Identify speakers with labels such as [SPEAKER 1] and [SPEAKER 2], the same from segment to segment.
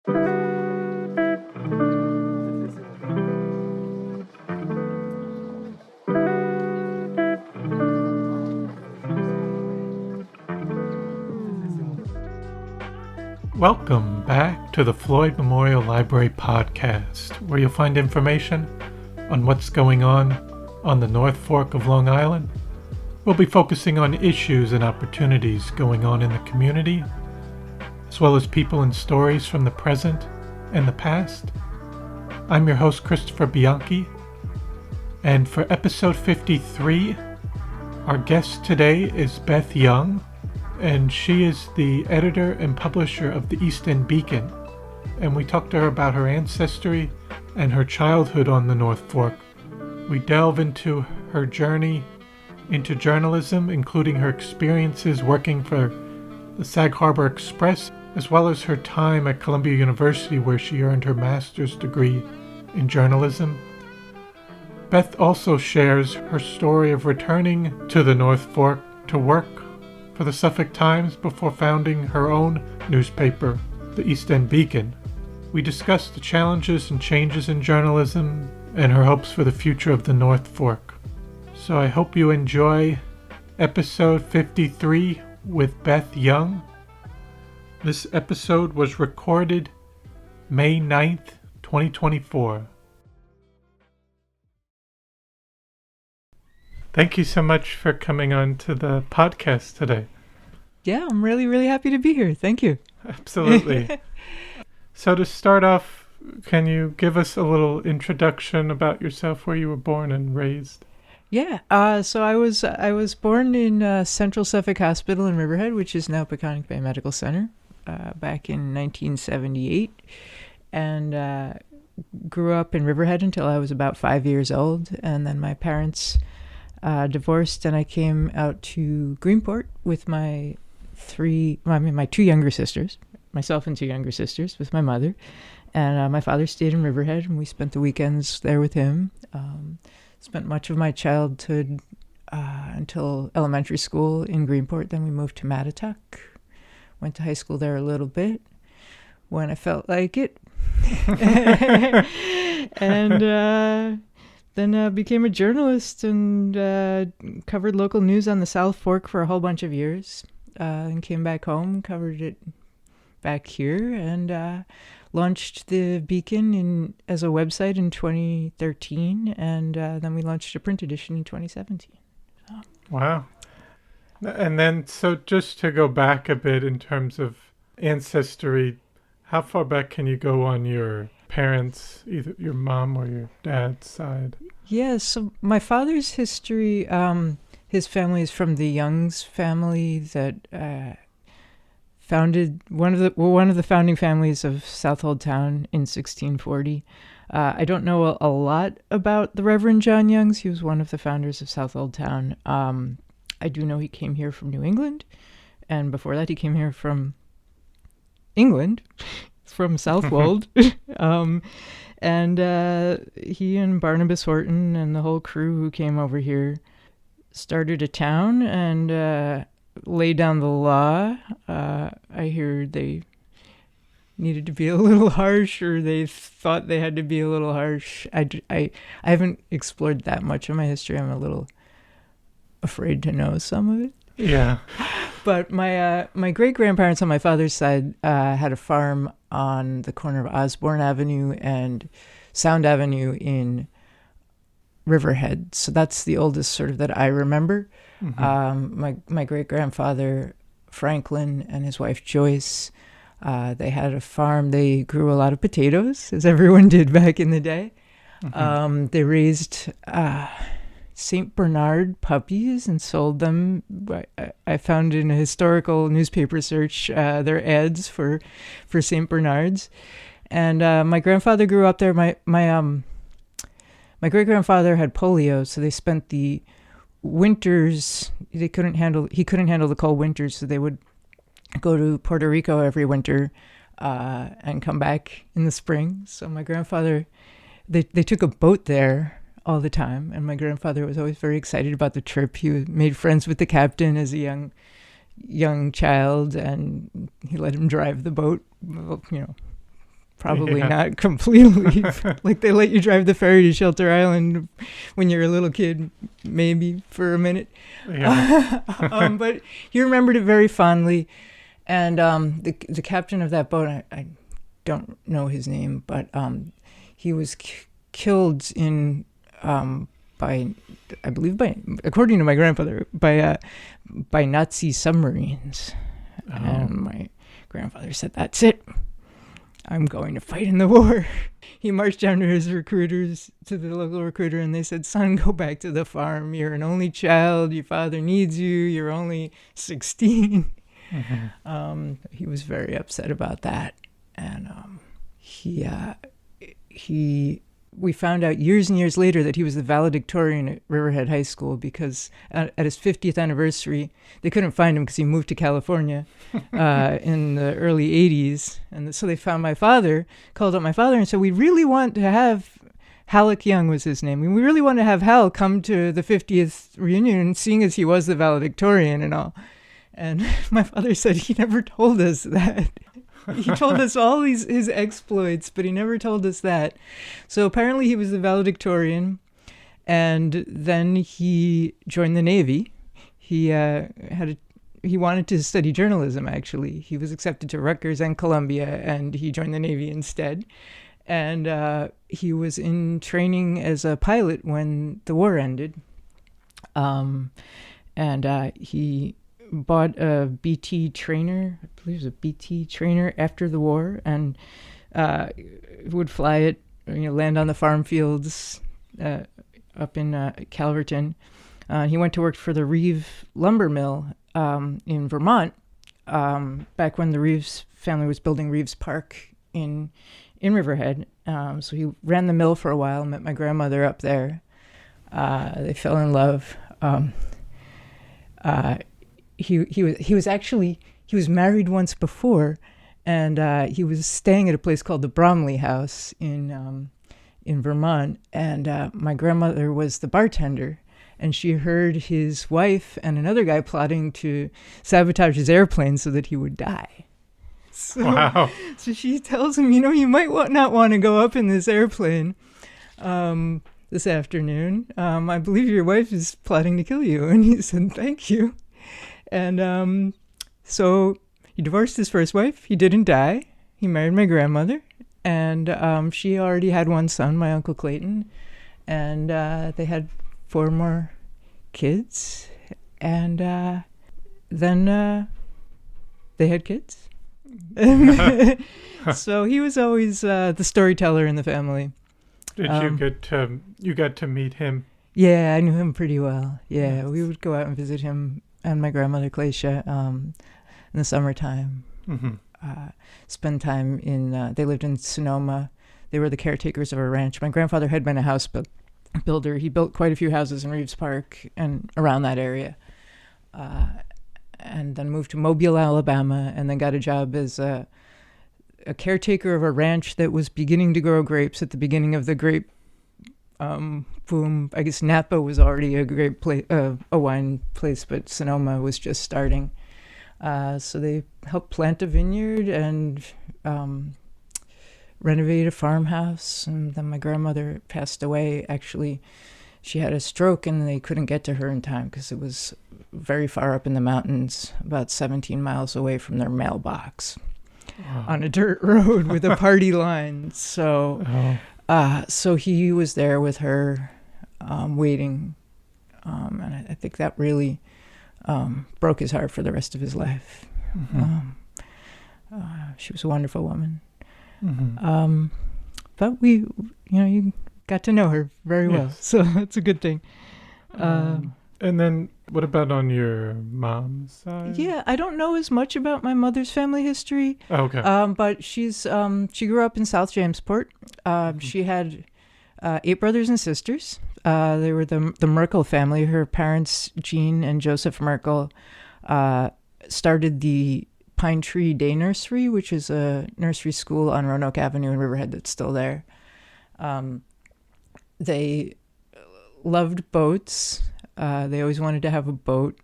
[SPEAKER 1] Welcome back to the Floyd Memorial Library podcast, where you'll find information on what's going on the North Fork of Long Island. We'll be focusing on issues and opportunities going on in the community, as well as people and stories from the present and the past. I'm your host, Christopher Bianchi, and for episode 53, our guest today is Beth Young, and she is the editor and publisher of the East End Beacon. And we talked to her about her ancestry and her childhood on the North Fork. We delve into her journey into journalism, including her experiences working for the Sag Harbor Express, as well as her time at Columbia University, where she earned her master's degree in journalism. Beth also shares her story of returning to the North Fork to work for the Suffolk Times before founding her own newspaper, the East End Beacon. We discussed the challenges and changes in journalism and her hopes for the future of the North Fork. So I hope you enjoy episode 53 with Beth Young. This episode was recorded May 9th, 2024. Thank you so much for coming on to the podcast today.
[SPEAKER 2] Yeah, I'm really, really happy to be here. Thank you.
[SPEAKER 1] Absolutely. So to start off, can you give us a little introduction about yourself, where you were born and raised?
[SPEAKER 2] Yeah, so I was born in Central Suffolk Hospital in Riverhead, which is now Peconic Bay Medical Center, back in 1978, and grew up in Riverhead until I was about 5 years old, and then my parents divorced, and I came out to Greenport with my two younger sisters, myself and two younger sisters, with my mother, and my father stayed in Riverhead, and we spent the weekends there with him. Spent much of my childhood until elementary school in Greenport. Then we moved to Mattituck. Went to high school there a little bit when I felt like it. And then became a journalist and covered local news on the South Fork for a whole bunch of years. And came back home, covered it back here, and launched the Beacon as a website in 2013, and then we launched a print edition in 2017. So.
[SPEAKER 1] Wow. And then, so just to go back a bit in terms of ancestry, how far back can you go on your parents, either your mom or your dad's side?
[SPEAKER 2] Yeah, so my father's history, his family is from the Young's family that founded one of the founding families of Southold Town in 1640. I don't know a lot about the Reverend John Youngs. He was one of the founders of Southold Town. I do know he came here from New England, and before that he came here from England, from Southwold. And he and Barnabas Horton and the whole crew who came over here started a town and laid down the law. I hear they needed to be a little harsh, or they thought they had to be a little harsh. I haven't explored that much of my history. I'm a little afraid to know some of it.
[SPEAKER 1] Yeah.
[SPEAKER 2] But my great-grandparents on my father's side had a farm on the corner of Osborne Avenue and Sound Avenue in Riverhead. So that's the oldest sort of that I remember. Mm-hmm. My great-grandfather, Franklin, and his wife, Joyce, they had a farm. They grew a lot of potatoes, as everyone did back in the day. Mm-hmm. They raised St. Bernard puppies and sold them. I found in a historical newspaper search their ads for St. Bernards. And my grandfather grew up there. My great-grandfather had polio, so they spent the winters, he couldn't handle the cold winters, so they would go to Puerto Rico every winter and come back in the spring. So my grandfather, they took a boat there all the time, and my grandfather was always very excited about the trip. He made friends with the captain as a young child, and he let him drive the boat, Probably not completely. Like they let you drive the ferry to Shelter Island when you're a little kid, maybe for a minute.
[SPEAKER 1] Yeah.
[SPEAKER 2] But he remembered it very fondly. And the captain of that boat, I don't know his name, but he was killed in by, I believe, according to my grandfather, by Nazi submarines. Oh. And my grandfather said, "That's it. I'm going to fight in the war." He marched down to his recruiters, to the local recruiter, and they said, "Son, go back to the farm. You're an only child. Your father needs you. You're only 16. Mm-hmm. He was very upset about that. And we found out years and years later that he was the valedictorian at Riverhead High School because at his 50th anniversary, they couldn't find him because he moved to California in the early 80s. And so they found my father, called up my father and said, "We really want to have," Halleck Young was his name, "we really want to have Hal come to the 50th reunion, seeing as he was the valedictorian and all." And my father said he never told us that. He told us all his exploits, but he never told us that. So apparently he was the valedictorian, and then he joined the Navy. He wanted to study journalism, actually. He was accepted to Rutgers and Columbia, and he joined the Navy instead. And he was in training as a pilot when the war ended. He bought a BT trainer, I believe it was a BT trainer after the war, and would fly it, land on the farm fields up in Calverton. He went to work for the Reeve lumber mill in Vermont back when the Reeves family was building Reeves Park in Riverhead. So he ran the mill for a while, met my grandmother up there. They fell in love. He was married once before, and he was staying at a place called the Bromley House in Vermont. And my grandmother was the bartender, and she heard his wife and another guy plotting to sabotage his airplane so that he would die.
[SPEAKER 1] Wow.
[SPEAKER 2] So she tells him, you might not want to go up in this airplane this afternoon. I believe your wife is plotting to kill you. And he said, "Thank you." And so he divorced his first wife. He didn't die. He married my grandmother. And she already had one son, my Uncle Clayton. And they had 4 more kids. And then they had kids. So he was always the storyteller in the family.
[SPEAKER 1] Did you got to meet him?
[SPEAKER 2] Yeah, I knew him pretty well. Yeah, we would go out and visit him and my grandmother Glacia in the summertime. Mm-hmm. Spend time they lived in Sonoma. They were the caretakers of a ranch. My grandfather had been a house builder. He built quite a few houses in Reeves Park and around that area. And then moved to Mobile, Alabama, and then got a job as a caretaker of a ranch that was beginning to grow grapes at the beginning of the grape boom. I guess Napa was already a grape a wine place, but Sonoma was just starting. So they helped plant a vineyard and renovate a farmhouse. And then my grandmother passed away. Actually, she had a stroke and they couldn't get to her in time because it was very far up in the mountains, about 17 miles away from their mailbox. Wow. On a dirt road with a party line. So so he was there with her waiting. And I think that really broke his heart for the rest of his life. Mm-hmm. She was a wonderful woman. Mm-hmm. But you got to know her very well. Yes. So it's a good thing.
[SPEAKER 1] And then what about on your mom's side?
[SPEAKER 2] Yeah, I don't know as much about my mother's family history.
[SPEAKER 1] Oh, okay.
[SPEAKER 2] But she grew up in South Jamesport. She had 8 brothers and sisters. They were the Merkel family. Her parents, Jean and Joseph Merkel, started the Pine Tree Day Nursery, which is a nursery school on Roanoke Avenue in Riverhead that's still there. They loved boats. They always wanted to have a boat.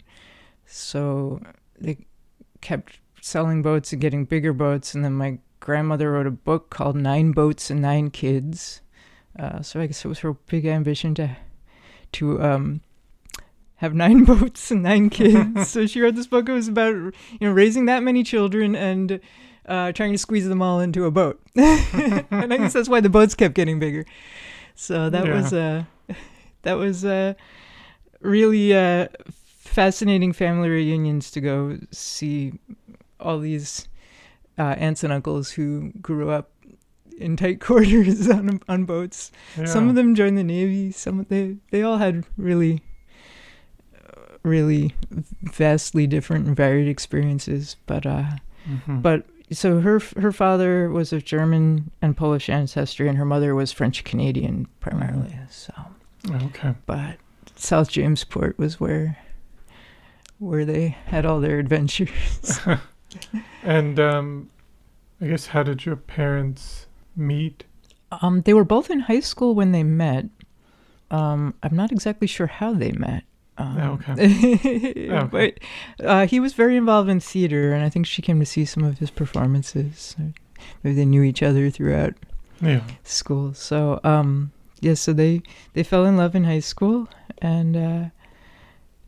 [SPEAKER 2] So they kept selling boats and getting bigger boats. And then my grandmother wrote a book called 9 Boats and 9 Kids. So I guess it was her big ambition to have 9 boats and 9 kids. So she wrote this book. It was about raising that many children and trying to squeeze them all into a boat. And I guess that's why the boats kept getting bigger. So that was really fascinating family reunions to go see all these aunts and uncles who grew up in tight quarters on boats. Yeah. Some of them joined the Navy. They all had really vastly different and varied experiences. But so her father was of German and Polish ancestry, and her mother was French Canadian primarily. So
[SPEAKER 1] okay,
[SPEAKER 2] but South Jamesport was where they had all their adventures.
[SPEAKER 1] And I guess, how did your parents meet?
[SPEAKER 2] They were both in high school when they met. I'm not exactly sure how they met.
[SPEAKER 1] Okay.
[SPEAKER 2] But he was very involved in theater, and I think she came to see some of his performances. Maybe they knew each other throughout school. So, so they fell in love in high school and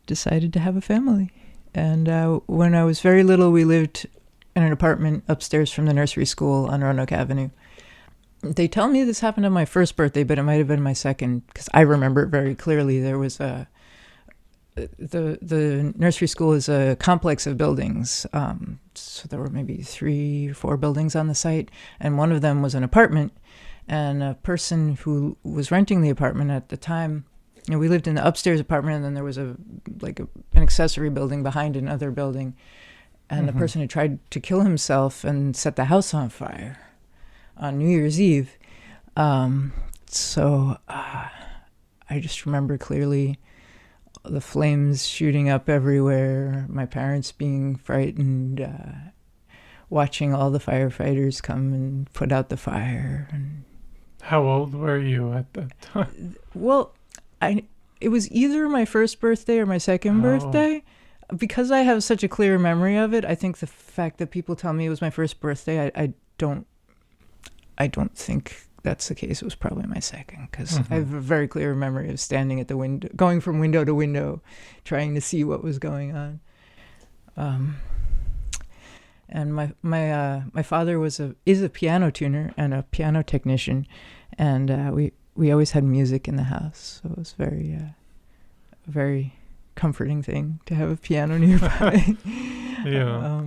[SPEAKER 2] decided to have a family. And when I was very little, we lived in an apartment upstairs from the nursery school on Roanoke Avenue. They tell me this happened on my first birthday, but it might have been my second, because I remember it very clearly. There was the nursery school is a complex of buildings. So there were maybe 3 or 4 buildings on the site, and one of them was an apartment. And a person who was renting the apartment at the time, we lived in the upstairs apartment, and then there was an accessory building behind another building. And the person had tried to kill himself and set the house on fire on New Year's Eve. So I just remember clearly the flames shooting up everywhere, my parents being frightened, watching all the firefighters come and put out the fire. And
[SPEAKER 1] how old were you at that time?
[SPEAKER 2] Well, it was either my first birthday or my second birthday. Because I have such a clear memory of it, I think the fact that people tell me it was my first birthday, I don't think that's the case. It was probably my second, because I have a very clear memory of standing at the window, going from window to window, trying to see what was going on. And my father is a piano tuner and a piano technician, and we always had music in the house, so it was very comforting thing to have a piano nearby.
[SPEAKER 1] Yeah.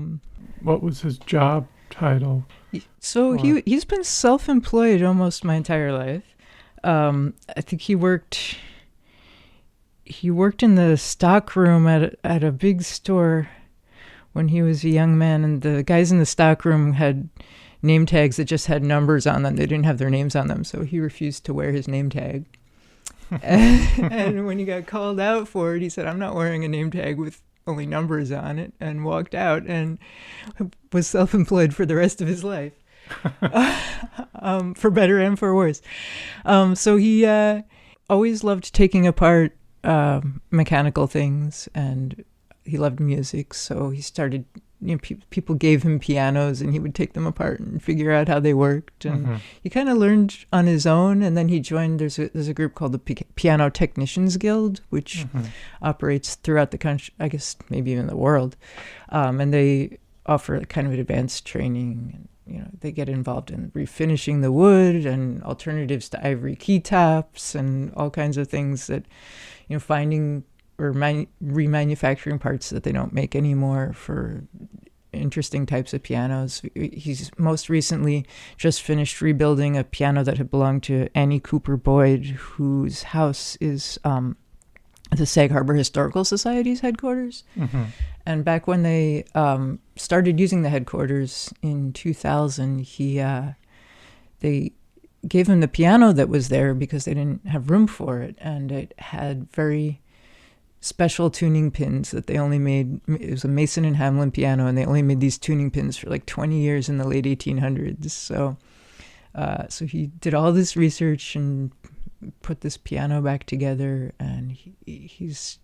[SPEAKER 1] What was his job title?
[SPEAKER 2] So he's been self-employed almost my entire life. I think he worked in the stock room at a big store when he was a young man, and the guys in the stock room had name tags that just had numbers on them. They didn't have their names on them, so he refused to wear his name tag. And when he got called out for it, he said, "I'm not wearing a name tag with only numbers on it," and walked out and was self-employed for the rest of his life, for better and for worse. So he always loved taking apart mechanical things, and he loved music. So he started, people gave him pianos, and he would take them apart and figure out how they worked. And he kind of learned on his own. And then he joined, there's a group called the Piano Technicians Guild, which operates throughout the country, I guess maybe even the world. And they offer kind of advanced training. And, they get involved in refinishing the wood and alternatives to ivory keytops and all kinds of things that, finding or remanufacturing parts that they don't make anymore for interesting types of pianos. He's most recently just finished rebuilding a piano that had belonged to Annie Cooper Boyd, whose house is the Sag Harbor Historical Society's headquarters. And back when they started using the headquarters in 2000, they gave him the piano that was there because they didn't have room for it, and it had very special tuning pins that they only made. It was a Mason and Hamlin piano, and they only made these tuning pins for like 20 years in the late 1800s. So he did all this research and put this piano back together, and he's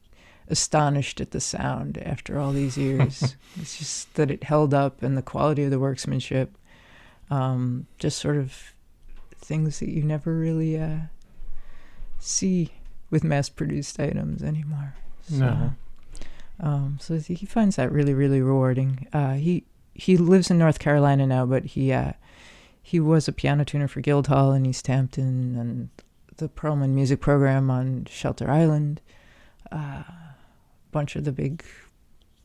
[SPEAKER 2] astonished at the sound after all these years. It's just that it held up, and the quality of the workmanship. Just sort of things that you never really see with mass-produced items anymore. So,
[SPEAKER 1] No.
[SPEAKER 2] So he finds that really, really rewarding. He lives in North Carolina now, but he was a piano tuner for Guildhall in East Hampton and the Perlman Music Program on Shelter Island. A bunch of the big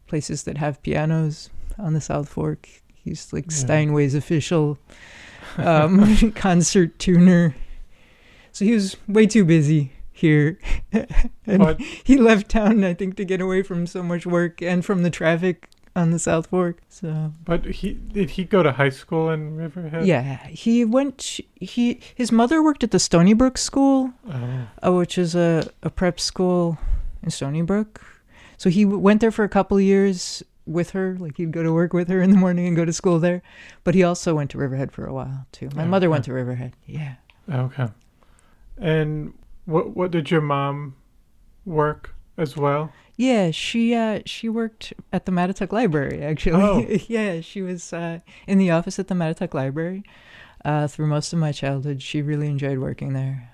[SPEAKER 2] places that have pianos on the South Fork. He's like Steinway's official concert tuner. So he was way too busy here. And he left town, I think, to get away from so much work and from the traffic on the South Fork. So,
[SPEAKER 1] but did he go to high school in Riverhead?
[SPEAKER 2] Yeah, his mother worked at the Stony Brook School, which is a prep school in Stony Brook. So he went there for a couple of years with her. Like, he'd go to work with her in the morning and go to school there. But he also went to Riverhead for a while too. My mother went to Riverhead. Yeah.
[SPEAKER 1] Okay. And what did your mom work as well?
[SPEAKER 2] Yeah, she worked at the Mattituck Library, actually.
[SPEAKER 1] Oh.
[SPEAKER 2] Yeah, she was in the office at the Mattituck Library through most of my childhood. She really enjoyed working there.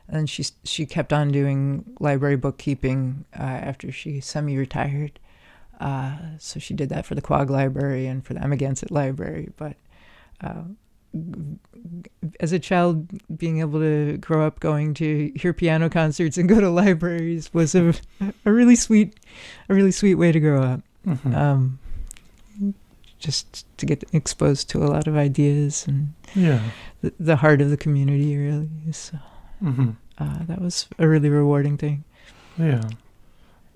[SPEAKER 2] And she kept on doing library bookkeeping after she semi-retired. So she did that for the Quag Library and for the Amagansett Library. But as a child, being able to grow up going to hear piano concerts and go to libraries was a really sweet way to grow up. Mm-hmm. Just to get exposed to a lot of ideas and the heart of the community, really. So that was a really rewarding thing.
[SPEAKER 1] Yeah.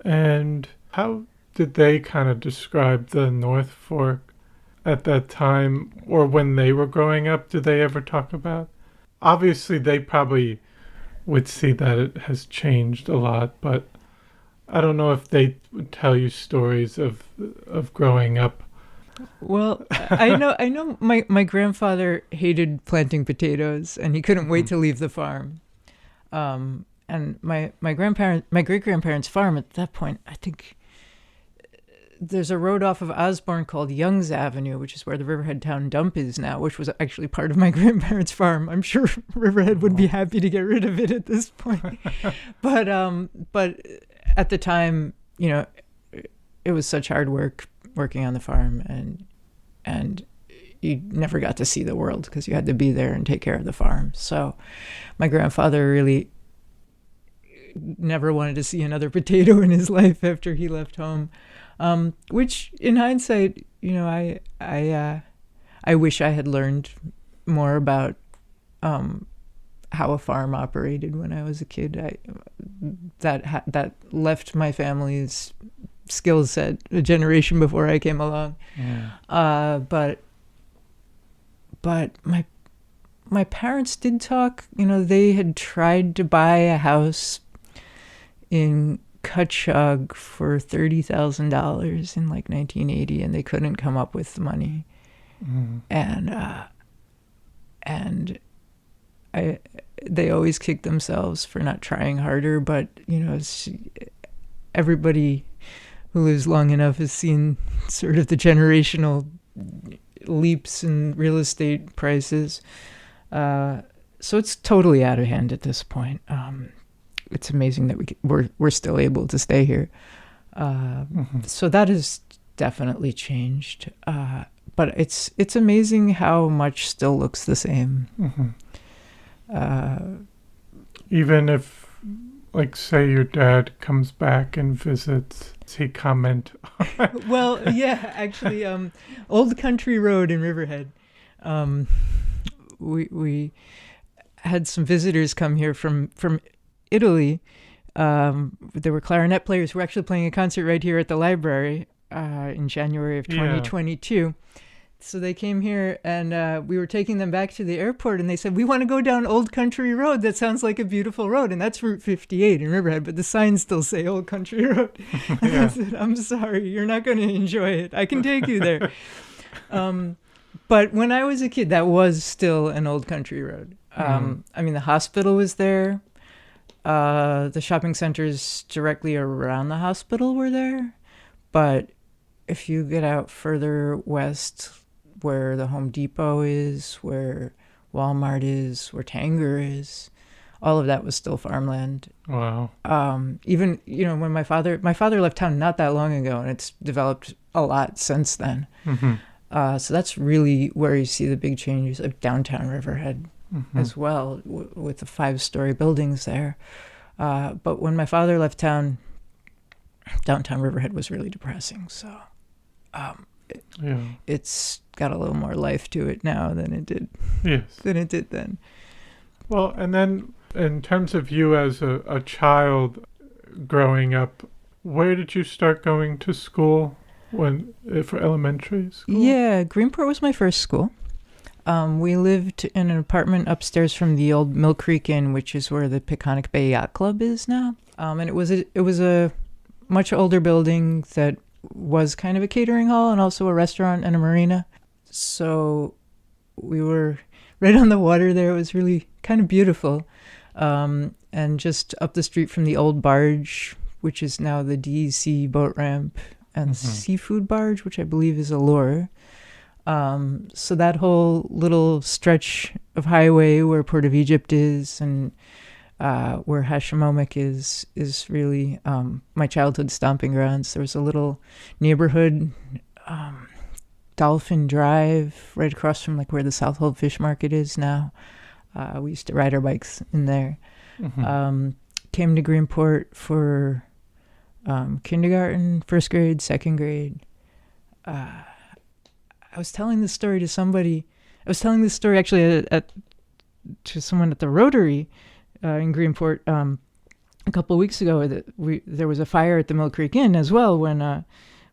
[SPEAKER 1] And how did they kind of describe the North Fork at that time, or when they were growing up? Did they ever talk about? Obviously, they probably would see that it has changed a lot, but I don't know if they would tell you stories of growing up.
[SPEAKER 2] Well, I know my grandfather hated planting potatoes, and he couldn't wait to leave the farm. And my great-grandparents' farm at that point, I think there's a road off of Osborne called Young's Avenue, which is where the Riverhead Town Dump is now, which was actually part of my grandparents' farm. I'm sure Riverhead would be happy to get rid of it at this point. But at the time, it was such hard work working on the farm, and you never got to see the world because you had to be there and take care of the farm. So my grandfather really never wanted to see another potato in his life after he left home. Which, in hindsight, I wish I had learned more about how a farm operated when I was a kid. That left my family's skill set a generation before I came along. Yeah. But my parents did talk. They had tried to buy a house in Cutchogue for $30,000 in like 1980, and they couldn't come up with the money. And they always kick themselves for not trying harder, but everybody who lives long enough has seen sort of the generational leaps in real estate prices. So it's totally out of hand at this point. It's amazing that we're still able to stay here. So that has definitely changed. But it's amazing how much still looks the same.
[SPEAKER 1] Even if, like, say your dad comes back and visits, does he comment?
[SPEAKER 2] Well, yeah, actually, Old Country Road in Riverhead. We had some visitors come here from Italy. There were clarinet players who were actually playing a concert right here at the library in January of 2022. Yeah. So they came here, and we were taking them back to the airport, and they said, "We want to go down Old Country Road. That sounds like a beautiful road." And that's Route 58 in Riverhead, but the signs still say Old Country Road. And I said, "I'm sorry, you're not going to enjoy it. I can take you there." But when I was a kid, that was still an Old Country Road. I mean, the hospital was there. The shopping centers directly around the hospital were there. But if you get out further west, where the Home Depot is, where Walmart is, where Tanger is. All of that was still farmland.
[SPEAKER 1] Wow.
[SPEAKER 2] Even, when my father left town not that long ago, and it's developed a lot since then.
[SPEAKER 1] Mm-hmm.
[SPEAKER 2] So that's really where you see the big changes of downtown Riverhead as well, with the 5-story buildings there. But when my father left town, downtown Riverhead was really depressing. So it's got a little more life to it now than it did.
[SPEAKER 1] Yes.
[SPEAKER 2] Than it did then.
[SPEAKER 1] Well, and then in terms of you as a child growing up, where did you start going to school for elementary school?
[SPEAKER 2] Yeah, Greenport was my first school. We lived in an apartment upstairs from the old Mill Creek Inn, which is where the Peconic Bay Yacht Club is now. And it was a much older building that was kind of a catering hall and also a restaurant and a marina. So we were right on the water there. It was really kind of beautiful. And just up the street from the old barge, which is now the DEC boat ramp, and seafood barge, which I believe is a lure. So that whole little stretch of highway where Port of Egypt is and where Hashimomic is really my childhood stomping grounds. There was a little neighborhood, Dolphin Drive, right across from like where the Southold Fish Market is now. We used to ride our bikes in there. Came to Greenport for kindergarten, first grade, second grade. I was telling this story to somebody. I was telling this story actually to someone at the Rotary in Greenport a couple of weeks ago. That there was a fire at the Mill Creek Inn as well when I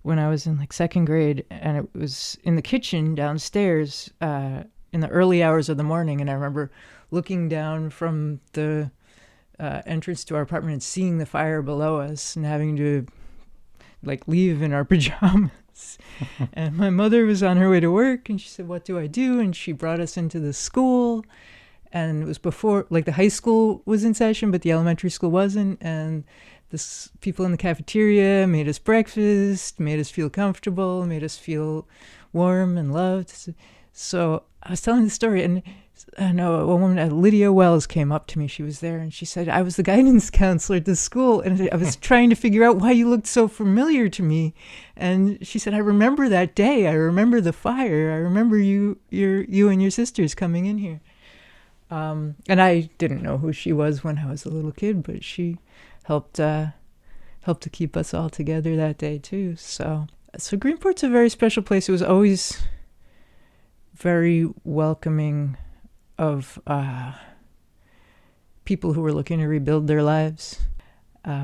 [SPEAKER 2] was in like second grade, and it was in the kitchen downstairs in the early hours of the morning. And I remember looking down from the entrance to our apartment and seeing the fire below us and having to like leave in our pajamas. And my mother was on her way to work and she said, "What do I do?" And she brought us into the school, and it was before like the high school was in session, but the elementary school wasn't. And the people in the cafeteria made us breakfast, made us feel comfortable, made us feel warm and loved. So I was telling the story, and I know a woman, Lydia Wells, came up to me. She was there, and she said, "I was the guidance counselor at the school, and I was trying to figure out why you looked so familiar to me." And she said, "I remember that day. I remember the fire. I remember you and your sisters coming in here." And I didn't know who she was when I was a little kid, but she helped to keep us all together that day too. So Greenport's a very special place. It was always very welcoming of people who were looking to rebuild their lives,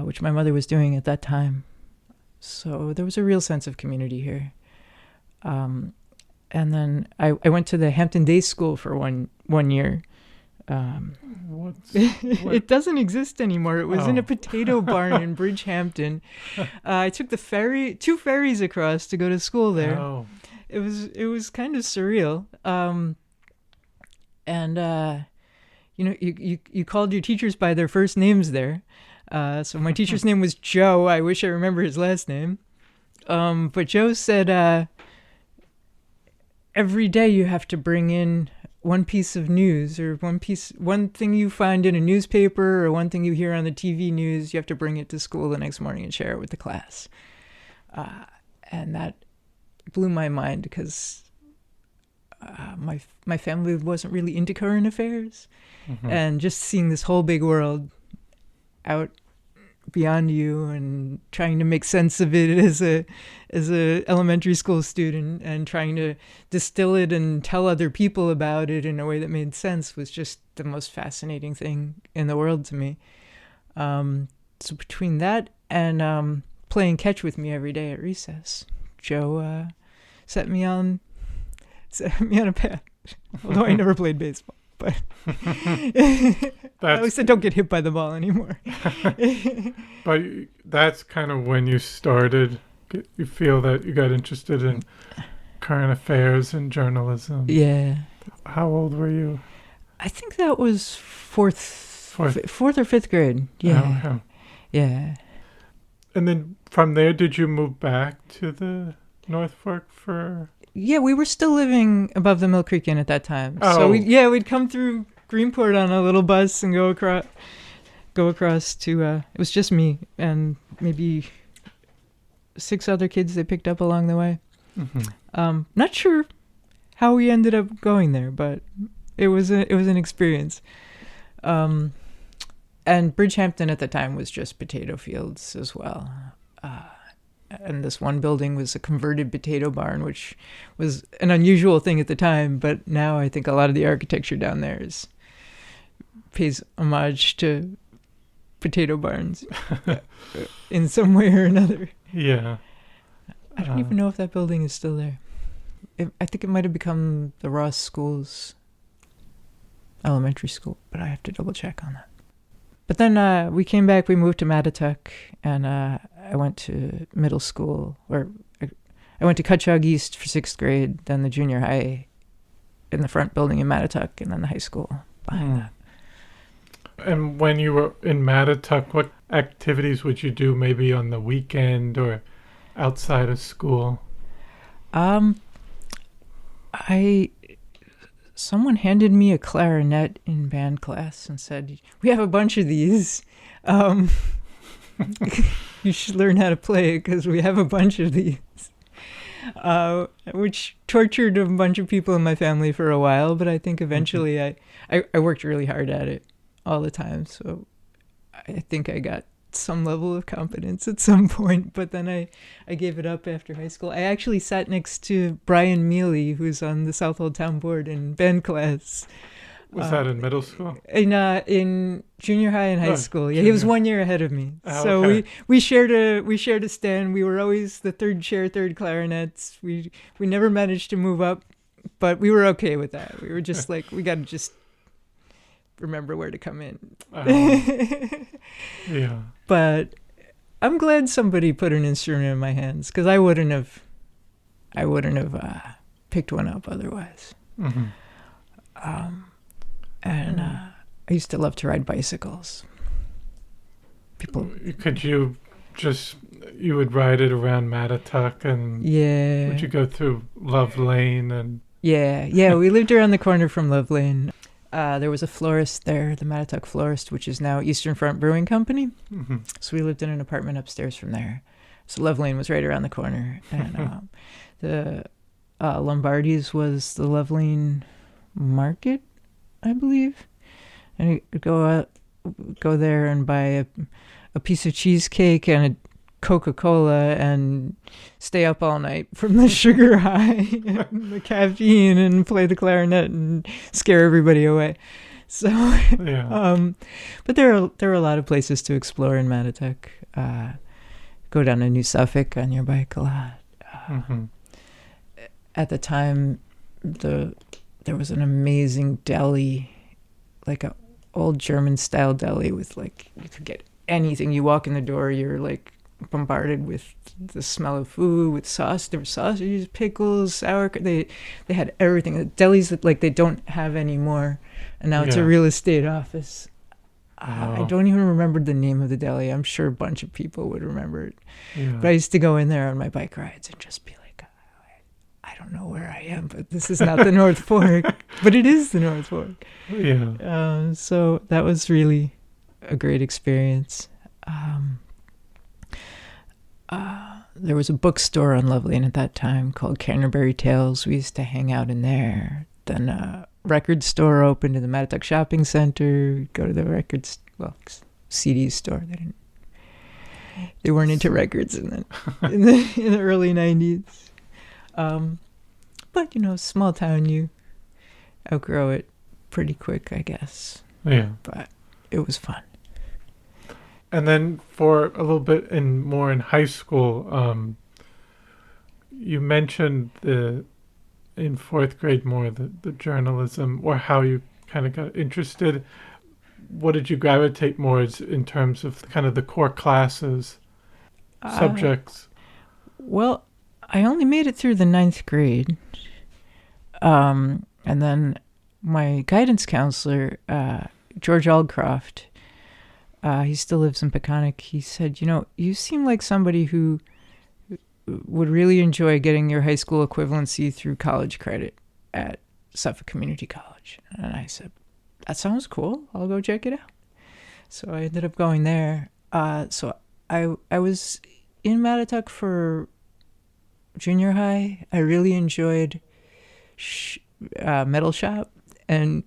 [SPEAKER 2] which my mother was doing at that time. So there was a real sense of community here. And then I went to the Hampton Day School for one year. It doesn't exist anymore. It was in a potato barn in Bridgehampton. I took the two ferries across to go to school there.
[SPEAKER 1] Oh.
[SPEAKER 2] It was kind of surreal. And you called your teachers by their first names there. So my teacher's name was Joe. I wish I remember his last name. But Joe said, every day you have to bring in one piece of news or one thing you find in a newspaper or one thing you hear on the TV news. You have to bring it to school the next morning and share it with the class. And that blew my mind because my family wasn't really into current affairs, and just seeing this whole big world out beyond you and trying to make sense of it as a elementary school student and trying to distill it and tell other people about it in a way that made sense was just the most fascinating thing in the world to me. So between that and playing catch with me every day at recess, Joe set me on a path. Although I never played baseball, but at least I don't get hit by the ball anymore.
[SPEAKER 1] But that's kind of when you started. You feel that you got interested in current affairs and journalism.
[SPEAKER 2] Yeah.
[SPEAKER 1] How old were you?
[SPEAKER 2] I think that was fourth or fifth grade. Yeah.
[SPEAKER 1] Okay.
[SPEAKER 2] Yeah.
[SPEAKER 1] And then from there, did you move back to the North Fork for?
[SPEAKER 2] Yeah, we were still living above the Mill Creek Inn at that time.
[SPEAKER 1] Oh.
[SPEAKER 2] So we'd come through Greenport on a little bus and go across to it was just me and maybe 6 other kids they picked up along the way. Not sure how we ended up going there, but it was an experience. And Bridgehampton at the time was just potato fields as well. And this one building was a converted potato barn, which was an unusual thing at the time. But now I think a lot of the architecture down there pays homage to potato barns in some way or another.
[SPEAKER 1] Yeah.
[SPEAKER 2] I don't even know if that building is still there. I think it might have become the Ross School's elementary school, but I have to double check on that. But then we came back, we moved to Mattituck, and I went to middle school, or I went to Cutchogue East for 6th grade, then the junior high in the front building in Mattituck, and then the high school behind that.
[SPEAKER 1] And when you were in Mattituck, what activities would you do maybe on the weekend or outside of school?
[SPEAKER 2] Someone handed me a clarinet in band class and said, "We have a bunch of these. You should learn how to play it because we have a bunch of these." Which tortured a bunch of people in my family for a while, but I think eventually I worked really hard at it all the time. So I think I got some level of competence at some point, but then I gave it up after high school. I actually sat next to Brian Mealy, who's on the Southold Town Board in band class.
[SPEAKER 1] Was that in middle school?
[SPEAKER 2] In junior high and high school. Yeah, he was 1 year ahead of me. So
[SPEAKER 1] okay.
[SPEAKER 2] we shared a stand. We were always the third chair, third clarinets. We never managed to move up, but we were okay with that. We were just like, we got to just remember where to come in.
[SPEAKER 1] Yeah.
[SPEAKER 2] But I'm glad somebody put an instrument in my hands because I wouldn't have picked one up otherwise. And I used to love to ride bicycles.
[SPEAKER 1] You would ride it around Mattituck, and
[SPEAKER 2] yeah.
[SPEAKER 1] would you go through Love Lane and?
[SPEAKER 2] Yeah. We lived around the corner from Love Lane. There was a florist there, the Mattituck Florist, which is now Eastern Front Brewing Company. So we lived in an apartment upstairs from there. So Love Lane was right around the corner. And the Lombardi's was the Love Lane Market, I believe. And you go there and buy a piece of cheesecake and a Coca-Cola and stay up all night from the sugar high and the caffeine and play the clarinet and scare everybody away. So, but there are a lot of places to explore in Mattituck. Go down to New Suffolk on your bike a lot. At the time, there was an amazing deli, like a old German style deli with like, you could get anything. You walk in the door, you're like bombarded with the smell of food, with sauce. There were sausages, pickles, sauerkraut. They had everything. The delis that like they don't have anymore, and now it's a real estate office. I don't even remember the name of the deli. I'm sure a bunch of people would remember it. But I used to go in there on my bike rides and just be like, I don't know where I am, but this is not the North Fork, but it is the North Fork. So that was really a great experience. There was a bookstore on Love Lane at that time called Canterbury Tales. We used to hang out in there. Then a record store opened in the Mattituck Shopping Center. We'd go to the CD store. They weren't into records in the early 90s. But small town, you outgrow it pretty quick, I guess.
[SPEAKER 1] Yeah.
[SPEAKER 2] But it was fun.
[SPEAKER 1] And then for a little bit more in high school, you mentioned in 4th grade more the journalism, or how you kind of got interested. What did you gravitate more in terms of kind of the core classes, subjects?
[SPEAKER 2] Well, I only made it through the 9th grade. And then my guidance counselor, George Aldcroft, he still lives in Peconic. He said, you seem like somebody who would really enjoy getting your high school equivalency through college credit at Suffolk Community College. And I said, that sounds cool. I'll go check it out. So I ended up going there. So I was in Mattituck for junior high. I really enjoyed metal shop and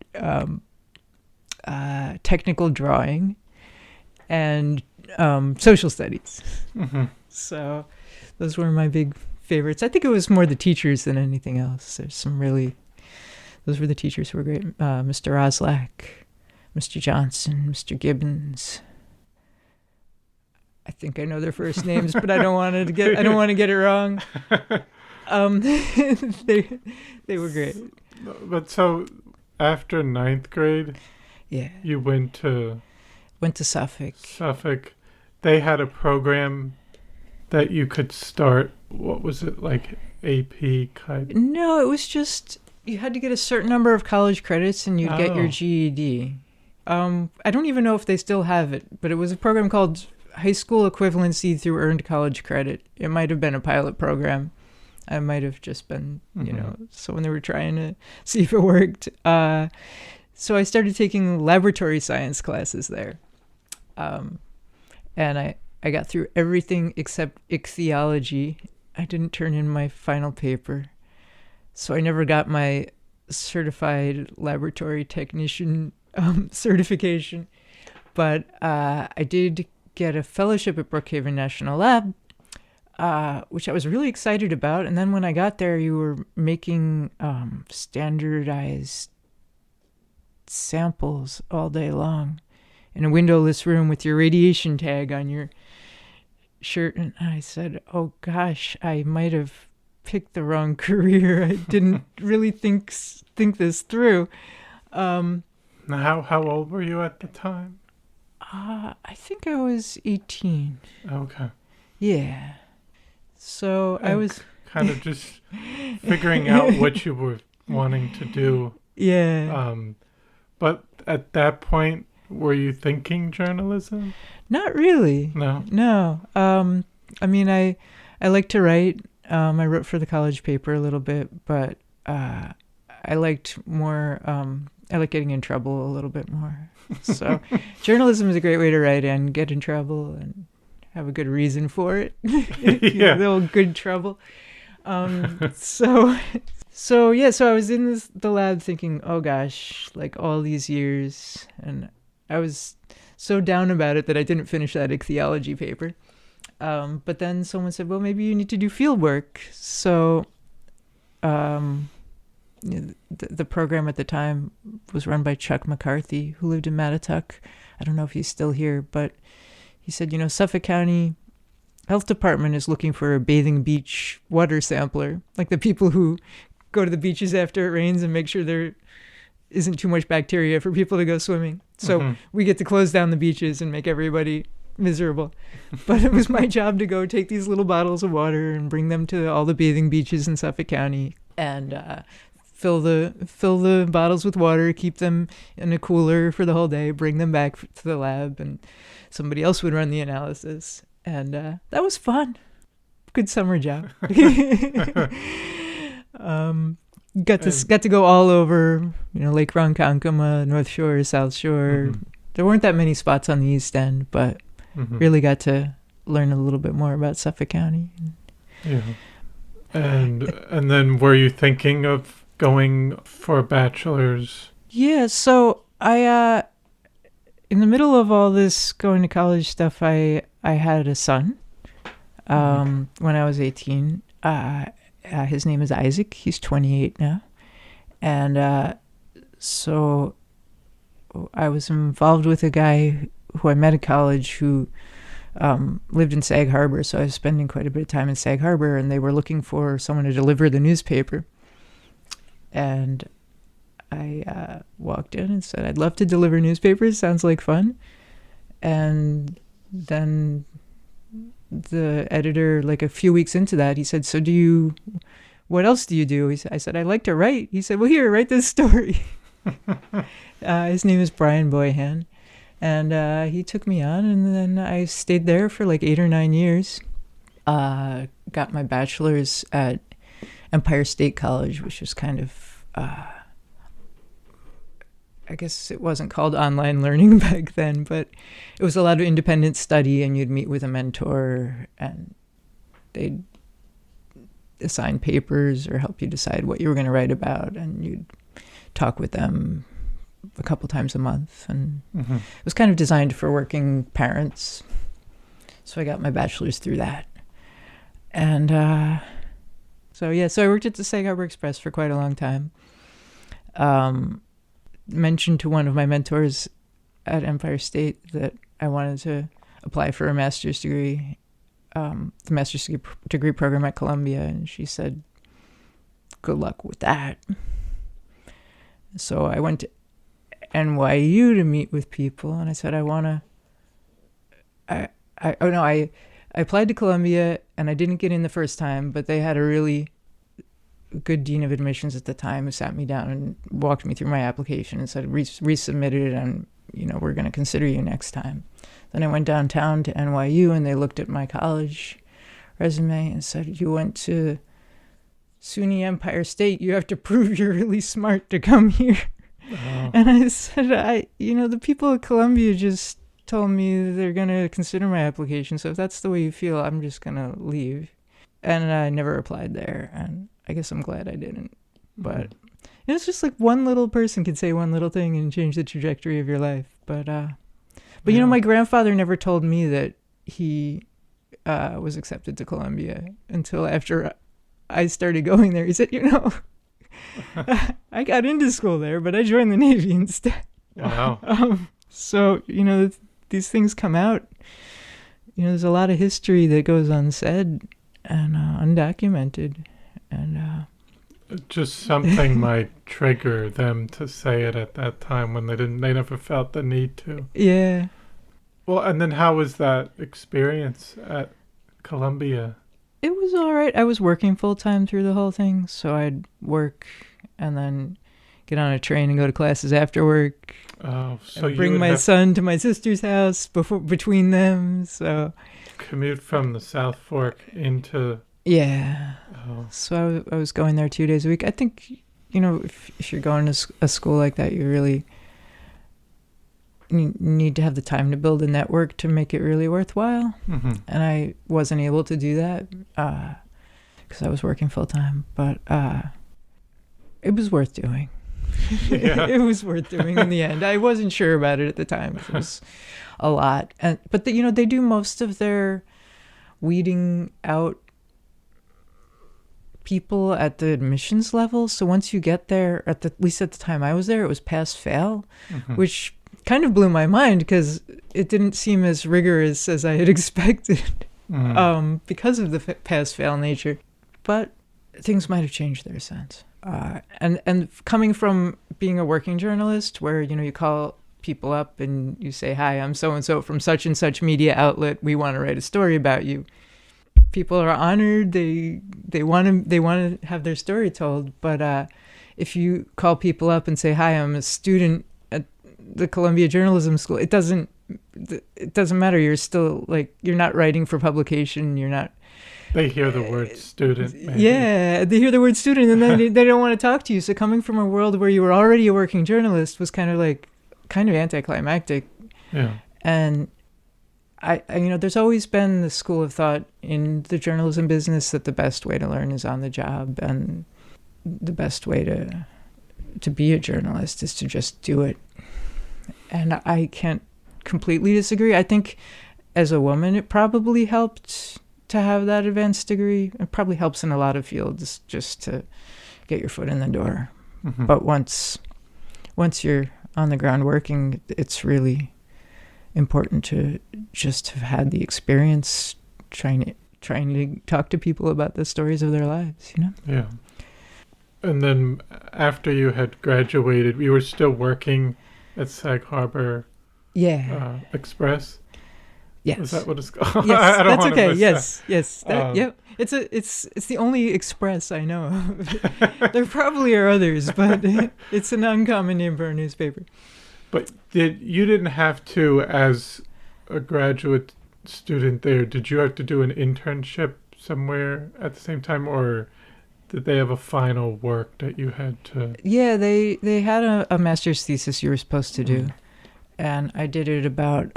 [SPEAKER 2] technical drawing and social studies. Mm-hmm. So those were my big favorites. I think it was more the teachers than anything else. Those were the teachers who were great. Mr. Oslack, Mr. Johnson, Mr. Gibbons. I think I know their first names, but I don't want to get it wrong. They were great.
[SPEAKER 1] But so after ninth grade,
[SPEAKER 2] yeah,
[SPEAKER 1] you went to
[SPEAKER 2] Suffolk.
[SPEAKER 1] Suffolk. They had a program that you could start. What was it, like AP kind?
[SPEAKER 2] No, it was just you had to get a certain number of college credits and you'd get your GED. I don't even know if they still have it, but it was a program called High School Equivalency Through Earned College Credit. It might have been a pilot program. I might have just been, so when they were trying to see if it worked. So I started taking laboratory science classes there. And I got through everything except ichthyology. I didn't turn in my final paper. So I never got my certified laboratory technician certification. But I did get a fellowship at Brookhaven National Lab, which I was really excited about. And then when I got there, you were making standardized samples all day long in a windowless room with your radiation tag on your shirt. And I said, oh gosh, I might have picked the wrong career. I didn't really think this through.
[SPEAKER 1] Now, how old were you at the time?
[SPEAKER 2] I think I was 18.
[SPEAKER 1] Okay.
[SPEAKER 2] Yeah. So I was
[SPEAKER 1] kind of just figuring out what you were wanting to do.
[SPEAKER 2] Yeah.
[SPEAKER 1] But at that point, were you thinking journalism?
[SPEAKER 2] Not really. No. I mean, I like to write. I wrote for the college paper a little bit, but I liked more. I like getting in trouble a little bit more. So journalism is a great way to write and get in trouble and have a good reason for it.
[SPEAKER 1] Yeah.
[SPEAKER 2] A little good trouble. So I was in the lab thinking, oh gosh, like all these years, and I was so down about it that I didn't finish that ichthyology paper. But then someone said, well, maybe you need to do field work. So the program at the time was run by Chuck McCarthy, who lived in Mattituck. I don't know if he's still here, but he said, Suffolk County Health Department is looking for a bathing beach water sampler, like the people who go to the beaches after it rains and make sure there isn't too much bacteria for people to go swimming. So we get to close down the beaches and make everybody miserable. But it was my job to go take these little bottles of water and bring them to all the bathing beaches in Suffolk County and fill the bottles with water, keep them in a cooler for the whole day, bring them back to the lab, and somebody else would run the analysis. And that was fun. Good summer job. Got to go all over, Lake Ronkonkoma, North Shore, South Shore. Mm-hmm. There weren't that many spots on the East End, but really got to learn a little bit more about Suffolk County.
[SPEAKER 1] Yeah. And then were you thinking of going for a bachelor's? Yeah,
[SPEAKER 2] so I in the middle of all this going to college stuff, I had a son when I was 18. His name is Isaac. He's 28 now. And so I was involved with a guy who I met at college who lived in Sag Harbor. So I was spending quite a bit of time in Sag Harbor, and they were looking for someone to deliver the newspaper. And I walked in and said, I'd love to deliver newspapers. Sounds like fun. And then the editor, like a few weeks into that, he said, what else do you do? I said, I like to write. He said, well, here, write this story. His name is Brian Boyhan. And he took me on, and then I stayed there for like 8 or 9 years. Got my bachelor's at Empire State College, which was kind of, I guess it wasn't called online learning back then, but it was a lot of independent study, and you'd meet with a mentor and they'd assign papers or help you decide what you were going to write about, and you'd talk with them a couple times a month. And it was kind of designed for working parents. So I got my bachelor's through that. And so I worked at the Sag Harbor Express for quite a long time. Mentioned to one of my mentors at Empire State that I wanted to apply for a master's degree, the master's degree program at Columbia, and she said, good luck with that. So I went to NYU to meet with people, and I said, I applied to Columbia, and I didn't get in the first time, but they had a really good dean of admissions at the time who sat me down and walked me through my application and said, resubmit it, and we're going to consider you next time. Then I went downtown to NYU, and they looked at my college resume and said, you went to SUNY Empire State, you have to prove you're really smart to come here. Oh. And I said, the people at Columbia just told me they're going to consider my application, so if that's the way you feel, I'm just going to leave. And I never applied there, and I guess I'm glad I didn't. But it's just like one little person can say one little thing and change the trajectory of your life. But my grandfather never told me that he was accepted to Columbia until after I started going there. He said, I got into school there, but I joined the Navy instead.
[SPEAKER 1] Wow.
[SPEAKER 2] So, these things come out. There's a lot of history that goes unsaid and undocumented. And
[SPEAKER 1] just something might trigger them to say it at that time when they never felt the need to.
[SPEAKER 2] Yeah.
[SPEAKER 1] Well, and then how was that experience at Columbia?
[SPEAKER 2] It was all right. I was working full time through the whole thing, so I'd work and then get on a train and go to classes after work.
[SPEAKER 1] Oh, so you
[SPEAKER 2] bring my son to my sister's house between them. So
[SPEAKER 1] commute from the South Fork into.
[SPEAKER 2] Yeah.
[SPEAKER 1] Oh.
[SPEAKER 2] So I was going there 2 days a week. I think if you're going to a school like that, you really need to have the time to build a network to make it really worthwhile. Mm-hmm. And I wasn't able to do that because I was working full time. But it was worth doing.
[SPEAKER 1] Yeah.
[SPEAKER 2] It was worth doing in the end. I wasn't sure about it at the time. It was a lot. But they do most of their weeding out people at the admissions level. So once you get there, at least at the time I was there, it was pass-fail, which kind of blew my mind because it didn't seem as rigorous as I had expected because of the pass-fail nature. But things might have changed there since. And coming from being a working journalist where, you call people up and you say, hi, I'm so-and-so from such and such media outlet. We want to write a story about you. People are honored. They want to have their story told. But if you call people up and say, hi, I'm a student at the Columbia Journalism School, it doesn't matter. You're still you're not writing for publication. You're not.
[SPEAKER 1] They hear the word student. Maybe.
[SPEAKER 2] Yeah, they hear the word student, and then they don't want to talk to you. So coming from a world where you were already a working journalist was kind of anticlimactic.
[SPEAKER 1] Yeah.
[SPEAKER 2] And I there's always been the school of thought in the journalism business that the best way to learn is on the job, and the best way to be a journalist is to just do it. And I can't completely disagree. I think as a woman, it probably helped to have that advanced degree. It probably helps in a lot of fields just to get your foot in the door. Mm-hmm. But once you're on the ground working, it's really important to just have had the experience trying to talk to people about the stories of their lives,
[SPEAKER 1] Yeah. And then after you had graduated, you were still working at Sag Harbor Express?
[SPEAKER 2] Yes.
[SPEAKER 1] Is that what it's called?
[SPEAKER 2] Yes,
[SPEAKER 1] I don't
[SPEAKER 2] that's okay. Yes,
[SPEAKER 1] that.
[SPEAKER 2] Yes. Yep. It's the only express I know of. There probably are others, but it's an uncommon name for a newspaper.
[SPEAKER 1] But you didn't have to, as a graduate student there, did you have to do an internship somewhere at the same time, or did they have a final work that you had to?
[SPEAKER 2] Yeah, they had a master's thesis you were supposed to do, and I did it about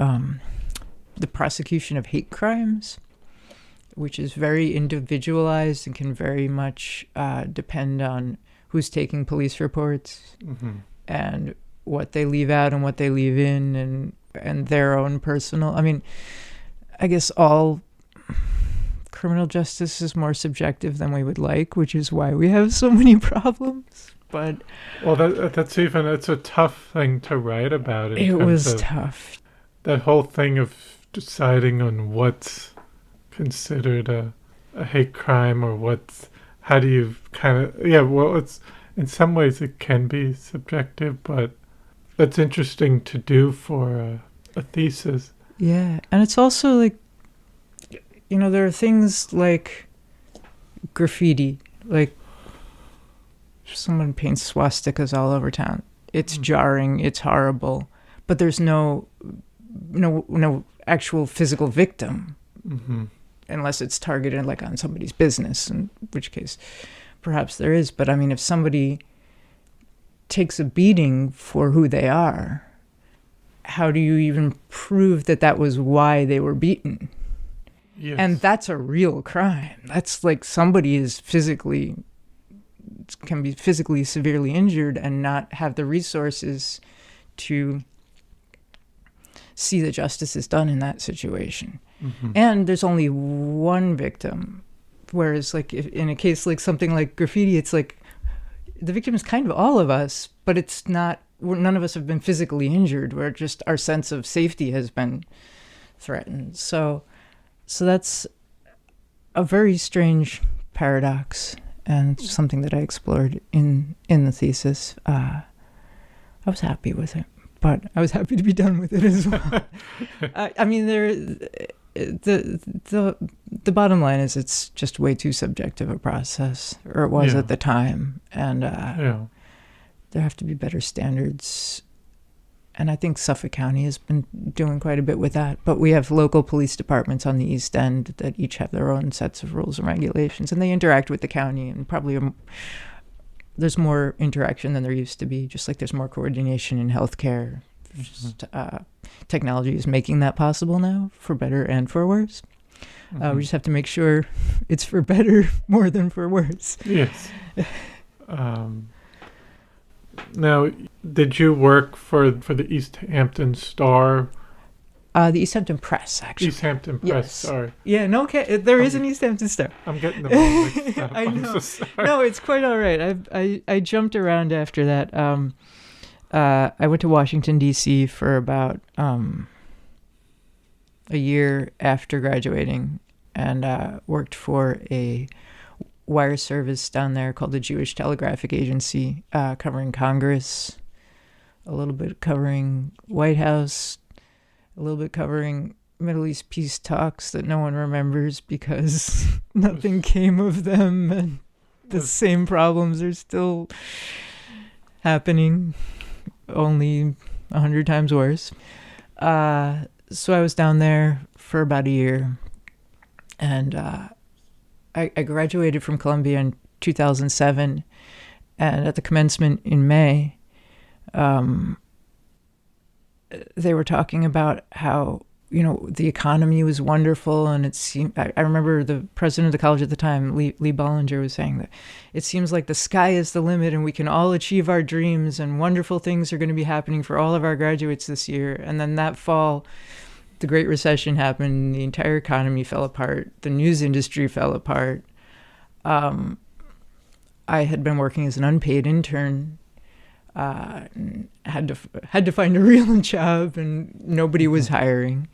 [SPEAKER 2] the prosecution of hate crimes, which is very individualized and can very much depend on who's taking police reports and what they leave out and what they leave in, and their own personal. I mean, I guess all criminal justice is more subjective than we would like, which is why we have so many problems. But
[SPEAKER 1] well, that's a tough thing to write about.
[SPEAKER 2] It was tough.
[SPEAKER 1] That whole thing of deciding on what's considered a hate crime, or how do you it's in some ways it can be subjective, but that's interesting to do for a thesis.
[SPEAKER 2] Yeah, and it's also like, there are things like graffiti, like someone paints swastikas all over town. It's jarring, it's horrible, but there's no actual physical victim, unless it's targeted like on somebody's business, in which case perhaps there is. But I mean, if somebody takes a beating for who they are, how do you even prove that was why they were beaten?
[SPEAKER 1] Yes.
[SPEAKER 2] And that's a real crime. That's like somebody can be physically severely injured and not have the resources to see that justice is done in that situation. And there's only one victim. Whereas like in a case like something like graffiti, it's like the victim is kind of all of us, but it's not, none of us have been physically injured. We're just, our sense of safety has been threatened. So that's a very strange paradox, and something that I explored in the thesis. I was happy with it, but I was happy to be done with it as well. I mean, the bottom line is it's just way too subjective a process, or it was at the time, and there have to be better standards. And I think Suffolk County has been doing quite a bit with that. But we have local police departments on the East End that each have their own sets of rules and regulations, and they interact with the county, and probably there's more interaction than there used to be, just like there's more coordination in healthcare. Just, technology is making that possible now, for better and for worse. We just have to make sure it's for better more than for worse.
[SPEAKER 1] Yes. Now, did you work for the East Hampton Star?
[SPEAKER 2] The East Hampton Press, actually.
[SPEAKER 1] East Hampton Press,
[SPEAKER 2] yes.
[SPEAKER 1] Sorry.
[SPEAKER 2] Yeah, no, there is an East Hampton Star.
[SPEAKER 1] I'm getting them all mixed up.
[SPEAKER 2] I know.
[SPEAKER 1] I'm so sorry.
[SPEAKER 2] No, it's quite all right. I jumped around after that. I went to Washington, D.C. for about a year after graduating, and worked for a wire service down there called the Jewish Telegraphic Agency, covering Congress, a little bit covering White House, a little bit covering Middle East peace talks that no one remembers because nothing came of them, and the same problems are still happening, only 100 times worse. So I was down there for about a year, and I graduated from Columbia in 2007, and at the commencement in May, they were talking about how, the economy was wonderful, and it seemed, I remember the president of the college at the time, Lee Bollinger, was saying that it seems like the sky is the limit and we can all achieve our dreams and wonderful things are going to be happening for all of our graduates this year. And then that fall, the Great Recession happened, the entire economy fell apart, the news industry fell apart. I had been working as an unpaid intern, had to find a real job, and nobody was hiring.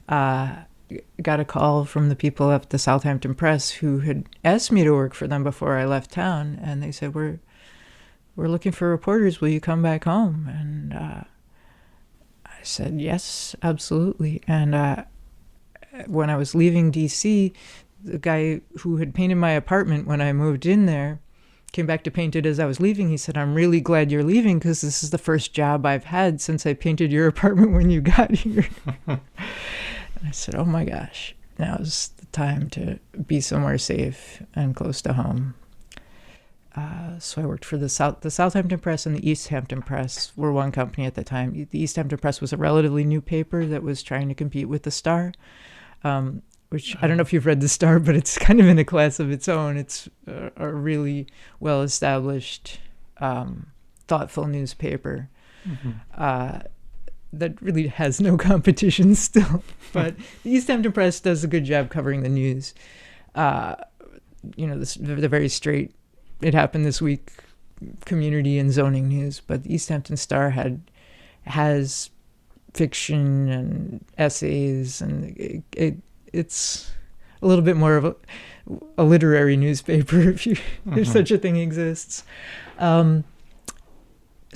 [SPEAKER 2] Got a call from the people at the Southampton Press who had asked me to work for them before I left town, and they said, we're looking for reporters, will you come back home? And I said, yes, absolutely. And when I was leaving DC, the guy who had painted my apartment when I moved in there came back to paint it as I was leaving. He said, I'm really glad you're leaving because this is the first job I've had since I painted your apartment when you got here. And I said, oh my gosh, now's the time to be somewhere safe and close to home. So I worked for the Southampton Press and the East Hampton Press were one company at the time. The East Hampton Press was a relatively new paper that was trying to compete with the Star, which I don't know if you've read the Star, but it's kind of in a class of its own. It's a really well-established, thoughtful newspaper that really has no competition still. But the East Hampton Press does a good job covering the news. The very straight, it happened this week, community and zoning news. But the East Hampton Star has fiction and essays, and it's a little bit more of a literary newspaper, if such a thing exists. So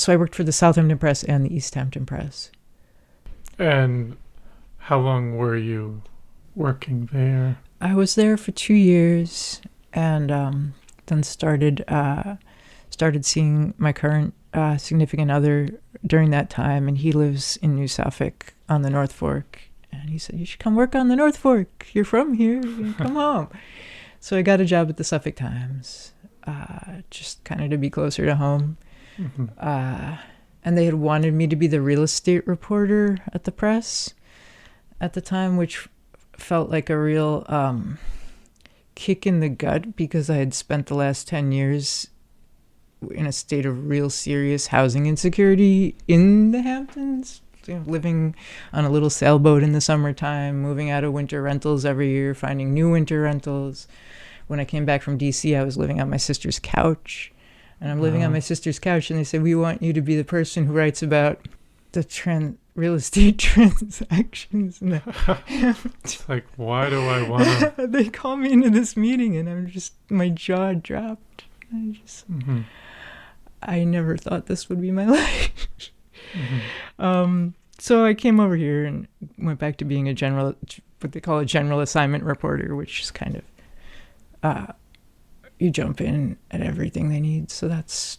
[SPEAKER 2] I worked for the Southampton Press and the East Hampton Press.
[SPEAKER 1] And how long were you working there?
[SPEAKER 2] I was there for 2 years, and then started seeing my current significant other during that time, and he lives in New Suffolk on the North Fork. And he said, you should come work on the North Fork. You're from here. You come home. So I got a job at the Suffolk Times, just kind of to be closer to home. And they had wanted me to be the real estate reporter at the press at the time, which felt like a real kick in the gut because I had spent the last 10 years in a state of real serious housing insecurity in the Hamptons, living on a little sailboat in the summertime, moving out of winter rentals every year, finding new winter rentals. When I came back from DC, I was living on my sister's couch. And I'm living on my sister's couch, and they said, we want you to be the person who writes about the real estate transactions. And
[SPEAKER 1] it's like, why do I want to?
[SPEAKER 2] They call me into this meeting, and my jaw dropped. I never thought this would be my life. So I came over here and went back to being what they call a general assignment reporter, which is kind of, you jump in at everything they need. So that's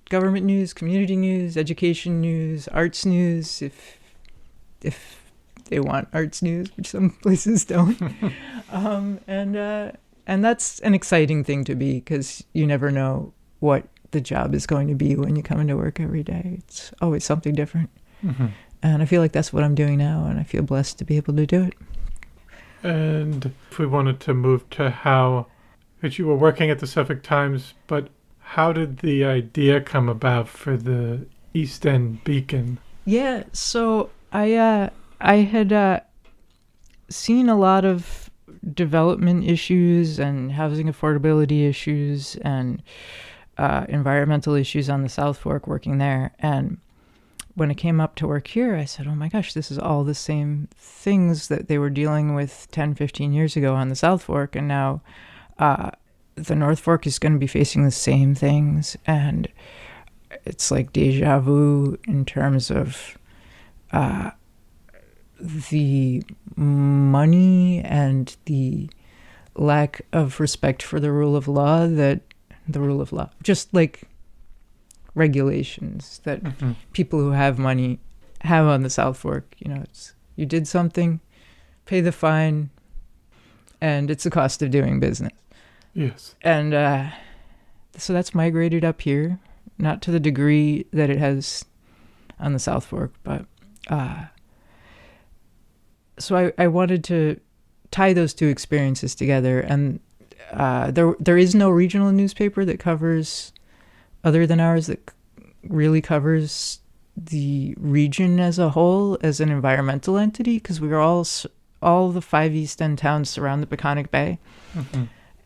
[SPEAKER 2] government news, community news, education news, arts news, if they want arts news, which some places don't. And that's an exciting thing to be, because you never know what the job is going to be when you come into work every day. It's always something different. And I feel like that's what I'm doing now, and I feel blessed to be able to do it.
[SPEAKER 1] And if we wanted to move to how, because you were working at the Suffolk Times, but how did the idea come about for the East End Beacon?
[SPEAKER 2] Yeah, so I had seen a lot of development issues and housing affordability issues and environmental issues on the South Fork working there. And when I came up to work here, I said, oh my gosh, this is all the same things that they were dealing with 10, 15 years ago on the South Fork. And now the North Fork is going to be facing the same things. And it's like deja vu in terms of the money and the lack of respect for the rule of law, just like regulations that people who have money have on the South Fork. It's, you did something, pay the fine, and it's the cost of doing business.
[SPEAKER 1] Yes. And
[SPEAKER 2] so that's migrated up here, not to the degree that it has on the South Fork, but so I wanted to tie those two experiences together. And there is no regional newspaper that covers, other than ours, that really covers the region as a whole as an environmental entity, because we are all the 5 East End towns surround the Peconic Bay.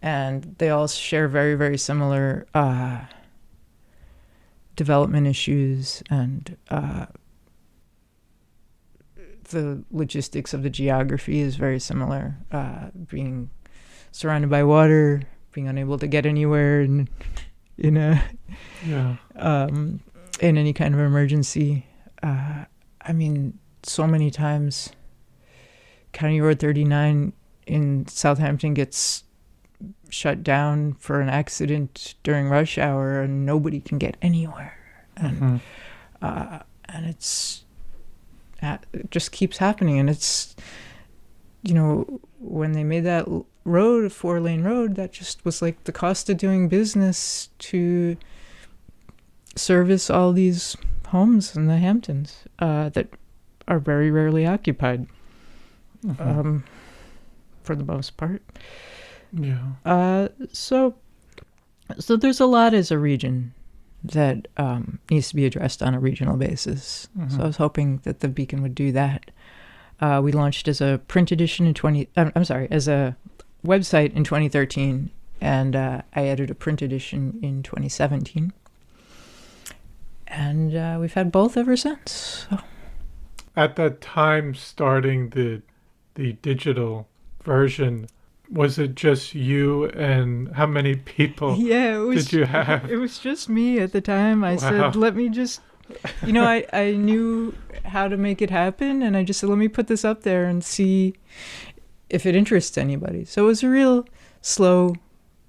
[SPEAKER 2] And they all share very, very similar development issues, and the logistics of the geography is very similar. Being surrounded by water, being unable to get anywhere in any kind of emergency. I mean, so many times County Road 39 in Southampton gets shut down for an accident during rush hour, and nobody can get anywhere. And it just keeps happening, and when they made that road, a 4-lane road, that just was like the cost of doing business to service all these homes in the Hamptons that are very rarely occupied, for the most part.
[SPEAKER 1] Yeah.
[SPEAKER 2] So there's a lot as a region that needs to be addressed on a regional basis. So I was hoping that the Beacon would do that. We launched as a print edition as a website in 2013, and I added a print edition in 2017. And we've had both ever since. So.
[SPEAKER 1] At that time, starting the digital version, was it just you, and how many people did you have?
[SPEAKER 2] It was just me at the time. I said, let me just, I knew how to make it happen, and I just said, let me put this up there and see if it interests anybody. So it was a real slow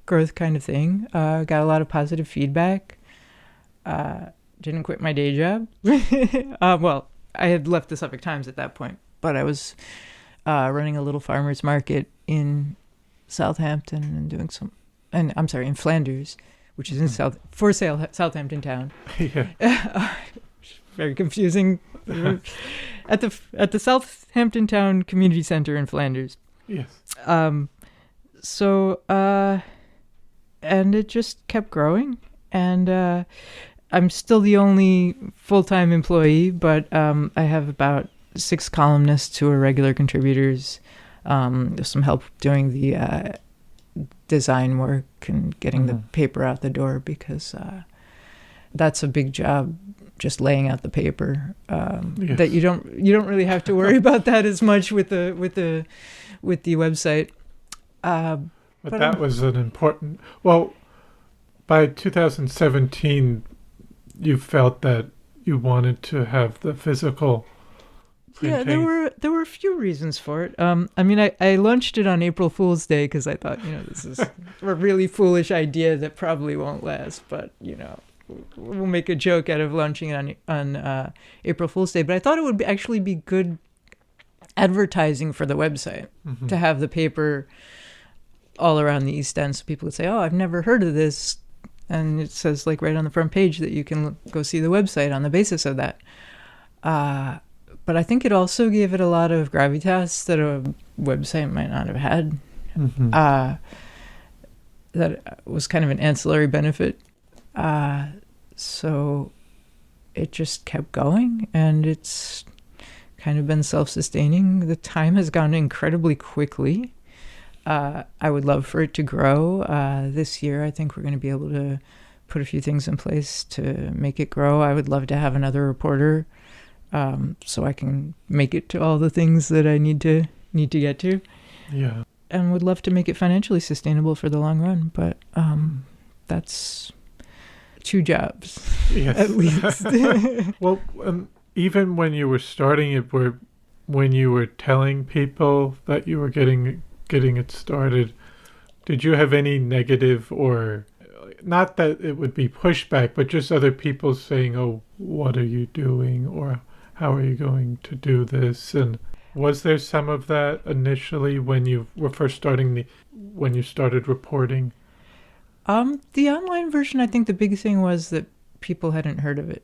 [SPEAKER 2] growth kind of thing. Got a lot of positive feedback. Didn't quit my day job. Well, I had left the Suffolk Times at that point, but I was running a little farmer's market in Southampton and doing in Flanders, which is in Southampton town.
[SPEAKER 1] Yeah.
[SPEAKER 2] Very confusing. at the Southampton Town Community Center in Flanders.
[SPEAKER 1] Yes.
[SPEAKER 2] And it just kept growing, and I'm still the only full-time employee, but I have about 6 columnists who are regular contributors. There's some help doing the design work and getting the paper out the door, because that's a big job, just laying out the paper.
[SPEAKER 1] Yes.
[SPEAKER 2] That you don't really have to worry about that as much with the website.
[SPEAKER 1] But that was an important. Well, by 2017, you felt that you wanted to have the physical printing.
[SPEAKER 2] Yeah, there were a few reasons for it. I launched it on April Fool's Day because I thought, this is a really foolish idea that probably won't last, but we'll make a joke out of launching it on April Fool's Day. But I thought it would actually be good advertising for the website to have the paper all around the East End, so people would say, "Oh, I've never heard of this," and it says like right on the front page that you can go see the website on the basis of that. But I think it also gave it a lot of gravitas that a website might not have had. That was kind of an ancillary benefit. So it just kept going, and it's kind of been self-sustaining. The time has gone incredibly quickly. I would love for it to grow. This year, I think we're going to be able to put a few things in place to make it grow. I would love to have another reporter, so I can make it to all the things that I need to get to.
[SPEAKER 1] Yeah.
[SPEAKER 2] And would love to make it financially sustainable for the long run. But that's 2 jobs,
[SPEAKER 1] Yes.
[SPEAKER 2] at least.
[SPEAKER 1] Well, even when you were starting it, when you were telling people that you were getting it started, did you have any negative, or not that it would be pushback, but just other people saying, "Oh, what are you doing?" or "How are you going to do this?" And was there some of that initially when you were first starting when you started reporting?
[SPEAKER 2] The online version, I think the big thing was that people hadn't heard of it.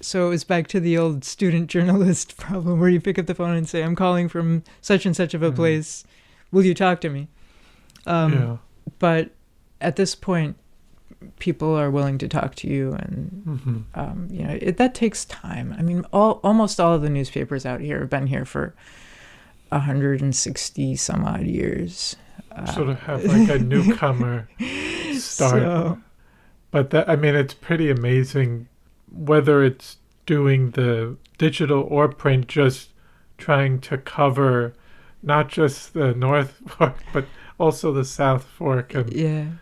[SPEAKER 2] So it was back to the old student journalist problem, where you pick up the phone and say, "I'm calling from such and such of a place. Will you talk to me?" But at this point, people are willing to talk to you, and that takes time. I mean, almost all of the newspapers out here have been here for 160 some odd years.
[SPEAKER 1] Sort of have like a newcomer start. But it's pretty amazing, whether it's doing the digital or print, just trying to cover not just the North Fork, but also the South Fork. And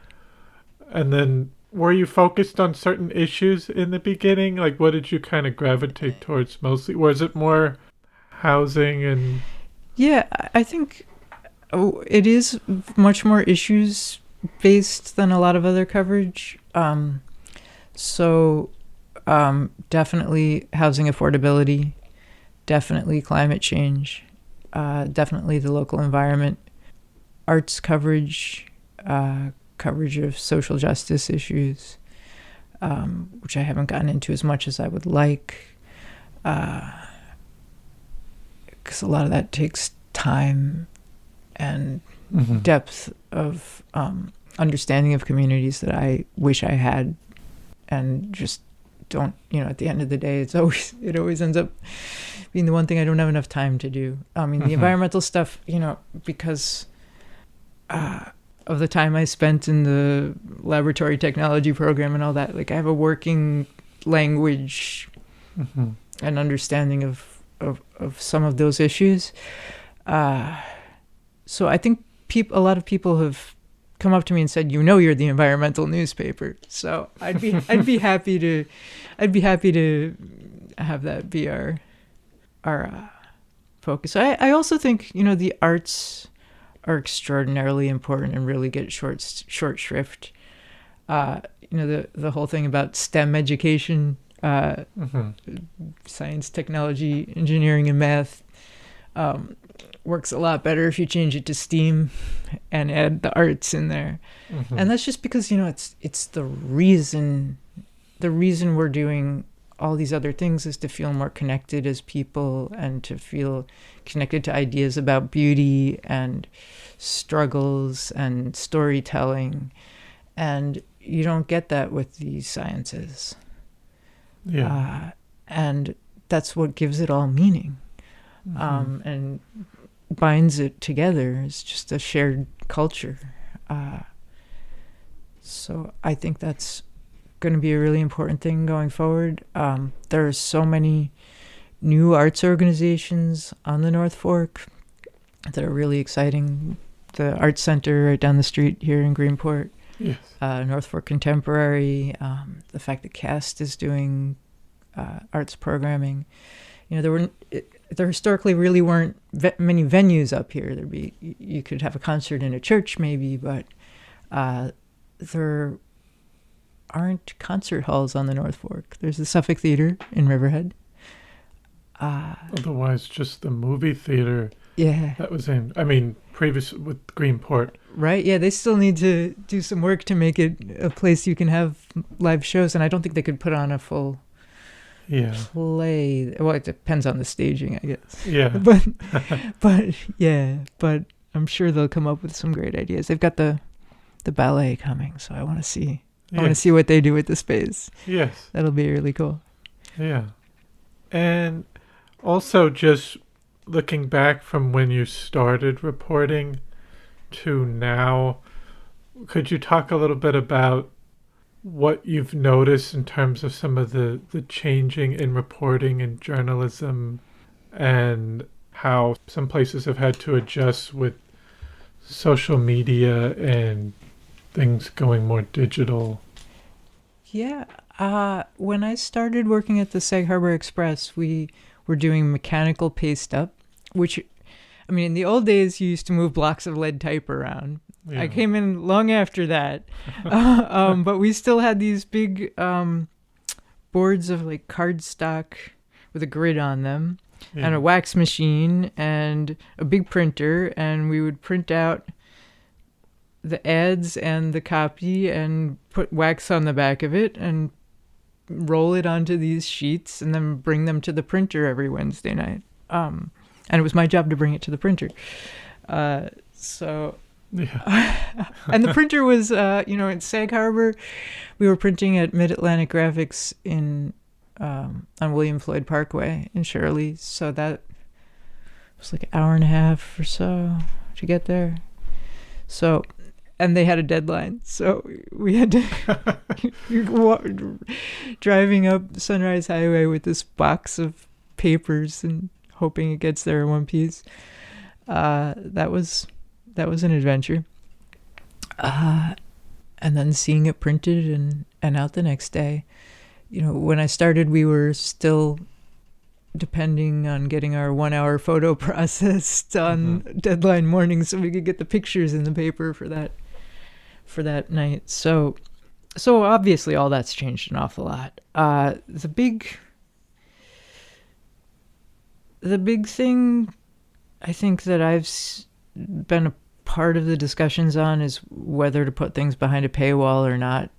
[SPEAKER 1] then, were you focused on certain issues in the beginning? Like, what did you kind of gravitate towards mostly? Was it more housing and...
[SPEAKER 2] Yeah, I think it is much more issues-based than a lot of other coverage. Definitely housing affordability, definitely climate change, definitely the local environment, arts coverage, coverage of social justice issues, which I haven't gotten into as much as I would like, because a lot of that takes time and depth of understanding of communities that I wish I had, and just don't, at the end of the day, it always ends up being the one thing I don't have enough time to do. I mean, the environmental stuff, because of the time I spent in the laboratory technology program and all that, like I have a working language and understanding of some of those issues. So I think a lot of people have come up to me and said, you're the environmental newspaper. So I'd be happy to have that be our focus. I also think, the arts are extraordinarily important and really get short shrift. The whole thing about STEM education, science, technology, engineering, and math, works a lot better if you change it to STEAM and add the arts in there. And that's just because, it's the reason we're doing all these other things is to feel more connected as people and to feel connected to ideas about beauty and struggles and storytelling. And you don't get that with these sciences. Yeah. And that's what gives it all meaning. And binds it together. It's just a shared culture. So I think that's going to be a really important thing going forward. There are so many new arts organizations on the North Fork that are really exciting. The Arts Center right down the street here in Greenport. Yes. North Fork Contemporary. The fact that CAST is doing arts programming. There historically really weren't many venues up here. You could have a concert in a church maybe, but there aren't concert halls on the North Fork. There's the Suffolk Theater in Riverhead.
[SPEAKER 1] Otherwise, just the movie theater.
[SPEAKER 2] Yeah.
[SPEAKER 1] That was previous with Greenport.
[SPEAKER 2] Right, yeah, they still need to do some work to make it a place you can have live shows, and I don't think they could put on a full play. Well, it depends on the staging, I guess. Yeah. But I'm sure they'll come up with some great ideas. They've got the ballet coming, so I want to see. I want to see what they do with the space. Yes. That'll be really cool.
[SPEAKER 1] Yeah. And also, just looking back from when you started reporting to now, could you talk a little bit about what you've noticed in terms of some of the changing in reporting and journalism, and how some places have had to adjust with social media and things going more digital?
[SPEAKER 2] Yeah. When I started working at the Sag Harbor Express, we were doing mechanical paste up, which, in the old days, you used to move blocks of lead type around. Yeah. I came in long after that. But we still had these big boards of like cardstock with a grid on them, and a wax machine and a big printer, and we would print out the ads and the copy and put wax on the back of it and roll it onto these sheets and then bring them to the printer every Wednesday night. And it was my job to bring it to the printer. And the printer was, in Sag Harbor. We were printing at Mid-Atlantic Graphics on William Floyd Parkway in Shirley. So that was like an hour and a half or so to get there. So, and they had a deadline. So we had to driving up Sunrise Highway with this box of papers and hoping it gets there in one piece. That was an adventure. And then seeing it printed and out the next day. When I started, we were still depending on getting our 1 hour photo processed on deadline morning so we could get the pictures in the paper for that night. So obviously all that's changed an awful lot. The big thing I think that been a part of the discussions on is whether to put things behind a paywall or not.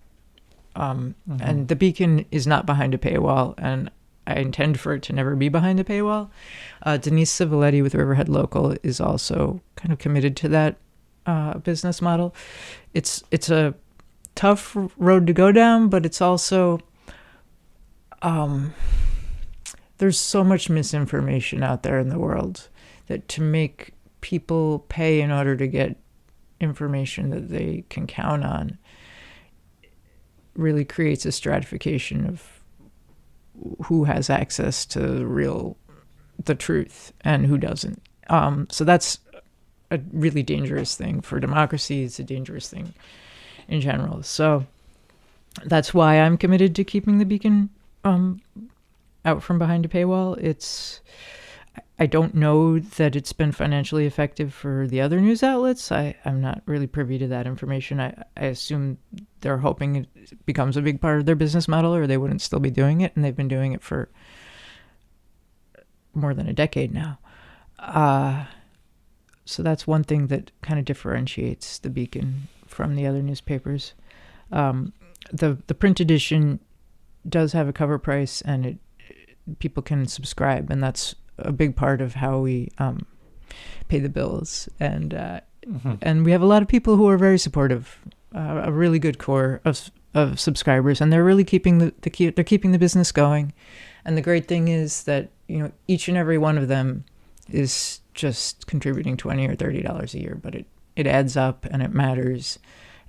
[SPEAKER 2] And the Beacon is not behind a paywall, and I intend for it to never be behind a paywall. Denise Civiletti with Riverhead Local is also kind of committed to that business model. It's a tough road to go down, but it's also there's so much misinformation out there in the world that to make people pay in order to get information that they can count on really creates a stratification of who has access to the truth and who doesn't. So that's a really dangerous thing for democracy. It's a dangerous thing in general. So that's why I'm committed to keeping the Beacon out from behind a paywall. I don't know that it's been financially effective for the other news outlets. I'm not really privy to that information. I assume they're hoping it becomes a big part of their business model, or they wouldn't still be doing it, and they've been doing it for more than a decade now. So that's one thing that kind of differentiates the Beacon from the other newspapers. The print edition does have a cover price, and people can subscribe, and that's a big part of how we pay the bills. And we have a lot of people who are very supportive, a really good core of subscribers, and they're really keeping the business going. And the great thing is that each and every one of them is just contributing $20 or $30 a year, but it adds up and it matters,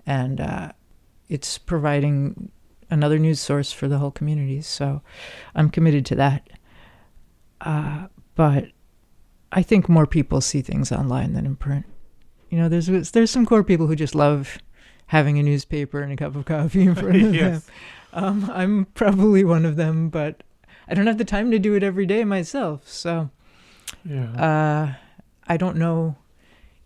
[SPEAKER 2] and it's providing another news source for the whole community. So I'm committed to that. But I think more people see things online than in print. There's some core people who just love having a newspaper and a cup of coffee in front of
[SPEAKER 1] Yes.
[SPEAKER 2] them. I'm probably one of them, but I don't have the time to do it every day myself. So
[SPEAKER 1] Yeah.
[SPEAKER 2] I don't know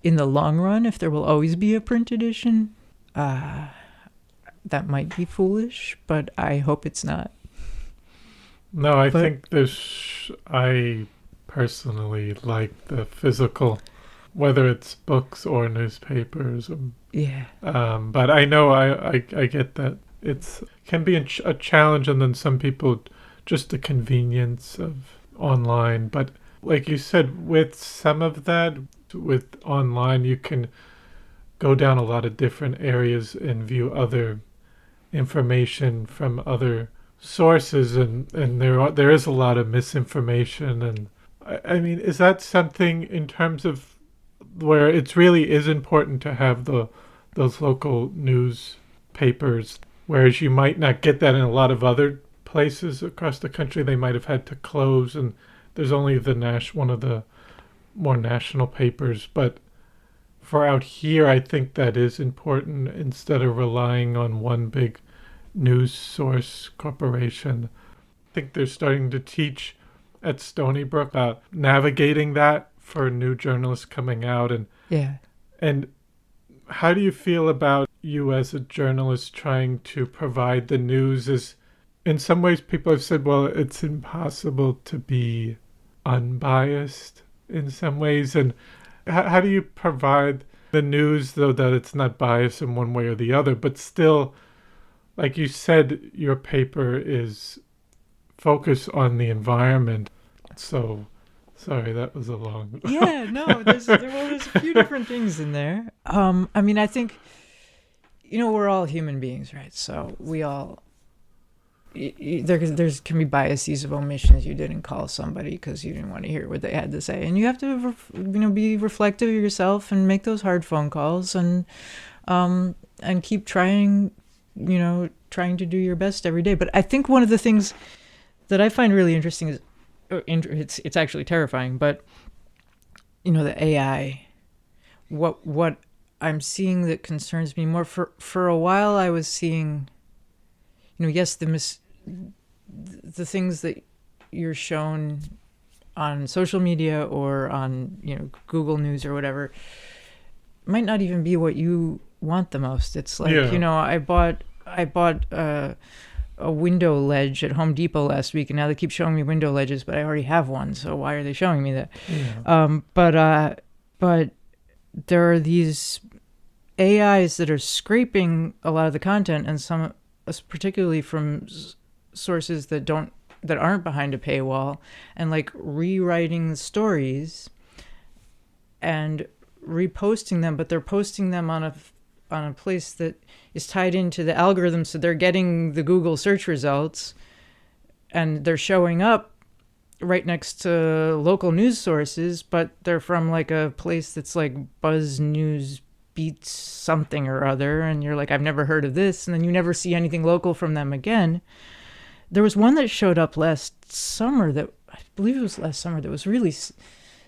[SPEAKER 2] in the long run if there will always be a print edition. That might be foolish, but I hope it's not.
[SPEAKER 1] No, I think I personally like the physical, whether it's books or newspapers.
[SPEAKER 2] Yeah.
[SPEAKER 1] But I know I get that can be a challenge, and then some people just the convenience of online. But like you said, with some of that, with online, you can go down a lot of different areas and view other information from other sources, and there is a lot of misinformation. And I mean, is that something in terms of where it really is important to have those local newspapers, whereas you might not get that in a lot of other places across the country? They might have had to close, and there's only one of the more national papers. But for out here, I think that is important, instead of relying on one big news source corporation. I think they're starting to teach at Stony Brook navigating that for new journalists coming out. And how do you feel about you as a journalist trying to provide the news? Is in some ways people have said, well, it's impossible to be unbiased in some ways. And how do you provide the news, though, that it's not biased in one way or the other, but still, like you said, your paper is focused on the environment. So, sorry, that was a long...
[SPEAKER 2] Yeah, no, there's a few different things in there. I mean, I think, we're all human beings, right? So we all... There can be biases of omissions. You didn't call somebody because you didn't want to hear what they had to say, and you have to be reflective of yourself and make those hard phone calls, and keep trying to do your best every day. But I think one of the things that I find really interesting is it's actually terrifying, but the AI, what I'm seeing that concerns me more. For a while I was seeing, yes, the things that you're shown on social media or on Google News or whatever might not even be what you want the most. It's like, I bought a window ledge at Home Depot last week, and now they keep showing me window ledges, but I already have one, so why are they showing me that?
[SPEAKER 1] Yeah.
[SPEAKER 2] But there are these AIs that are scraping a lot of the content, and some, particularly from sources that aren't behind a paywall, and like rewriting the stories and reposting them, but they're posting them on a place that is tied into the algorithm, so they're getting the Google search results, and they're showing up right next to local news sources, but they're from like a place that's like Buzz News Beats something or other, and you're like, I've never heard of this, and then you never see anything local from them again. There was one that showed up last summer, that I believe it was last summer, that was really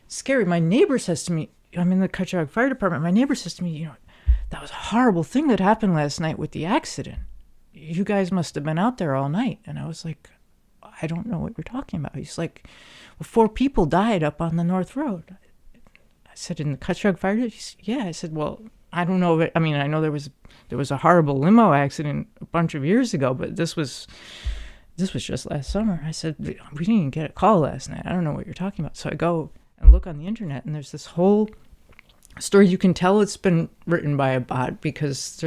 [SPEAKER 2] scary. My neighbor says to me, I'm in the Cutchogue Fire Department, my neighbor says to me, that was a horrible thing that happened last night with the accident. You guys must have been out there all night. And I was like, I don't know what you're talking about. He's like, well, 4 people died up on the North Road. I said, in the Cutchogue Fire Department? Yeah. I said, well, I don't know. I mean, I know there was a horrible limo accident a bunch of years ago, but this was just last summer. I said, we didn't even get a call last night. I don't know what you're talking about. So I go and look on the internet, and there's this whole story. You can tell it's been written by a bot because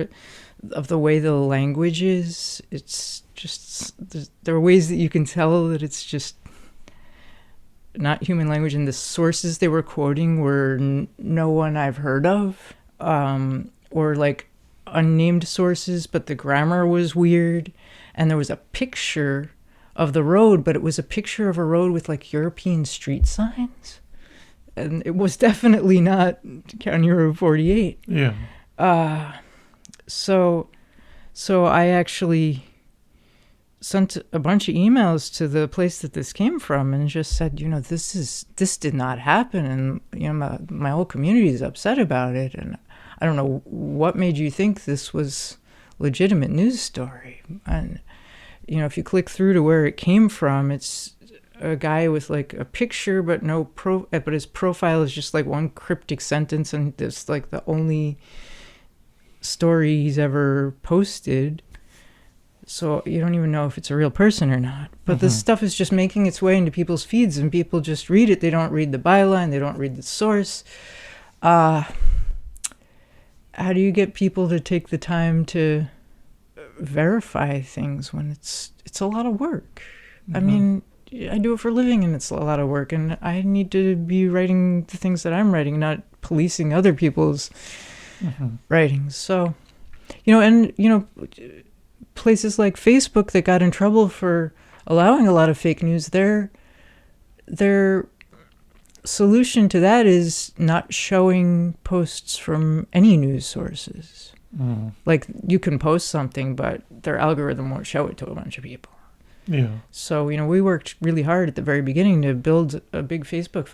[SPEAKER 2] of the way the language is. It's just, there are ways that you can tell that it's just not human language, and the sources they were quoting were no one I've heard of, or like unnamed sources, but the grammar was weird. And there was a picture of the road, but it was a picture of a road with like European street signs. And it was definitely not County Road 48.
[SPEAKER 1] Yeah.
[SPEAKER 2] So I actually sent a bunch of emails to the place that this came from and just said, this did not happen. And, my whole community is upset about it. And I don't know what made you think this was legitimate news story. And, if you click through to where it came from, it's a guy with like a picture, but but his profile is just like one cryptic sentence, and it's like the only story he's ever posted. So you don't even know if it's a real person or not. But this stuff is just making its way into people's feeds, and people just read it. They don't read the byline. They don't read the source. How do you get people to take the time to verify things when it's a lot of work? I mean, I do it for a living, and it's a lot of work, and I need to be writing the things that I'm writing, not policing other people's writings. So, places like Facebook that got in trouble for allowing a lot of fake news, their solution to that is not showing posts from any news sources. Like, you can post something, but their algorithm won't show it to a bunch of people.
[SPEAKER 1] Yeah.
[SPEAKER 2] So, we worked really hard at the very beginning to build a big Facebook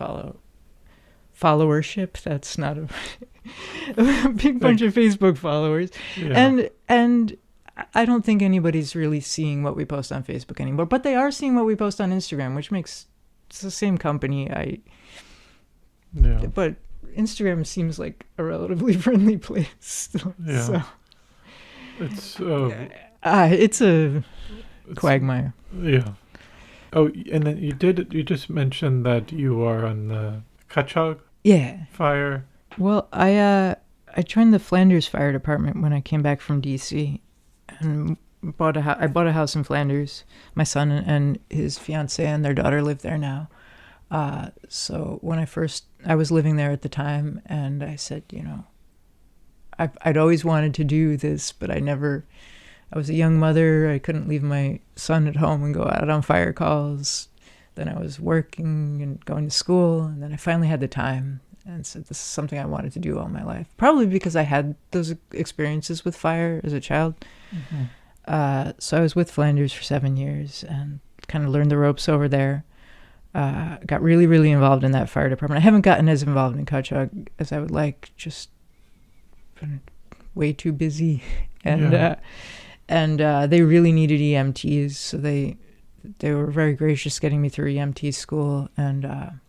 [SPEAKER 2] followership. That's not a big bunch of Facebook followers. Yeah. And I don't think anybody's really seeing what we post on Facebook anymore, but they are seeing what we post on Instagram, which makes it's the same company.
[SPEAKER 1] Yeah.
[SPEAKER 2] But Instagram seems like a relatively friendly place.
[SPEAKER 1] Yeah.
[SPEAKER 2] So,
[SPEAKER 1] it's
[SPEAKER 2] a quagmire.
[SPEAKER 1] Yeah. Oh, and then you just mentioned that you are on the Cutchogue Fire.
[SPEAKER 2] Well, I joined the Flanders Fire Department when I came back from DC, and I bought a house in Flanders. My son and his fiancée and their daughter live there now. So when I was living there at the time, and I said, I'd always wanted to do this, but I was a young mother. I couldn't leave my son at home and go out on fire calls. Then I was working and going to school, and then I finally had the time and said, this is something I wanted to do all my life. Probably because I had those experiences with fire as a child. So I was with Flanders for 7 years and kind of learned the ropes over there. Got really, really involved in that fire department. I haven't gotten as involved in Cutchogue as I would like, just been way too busy. And they really needed EMTs, so they were very gracious getting me through EMT school. And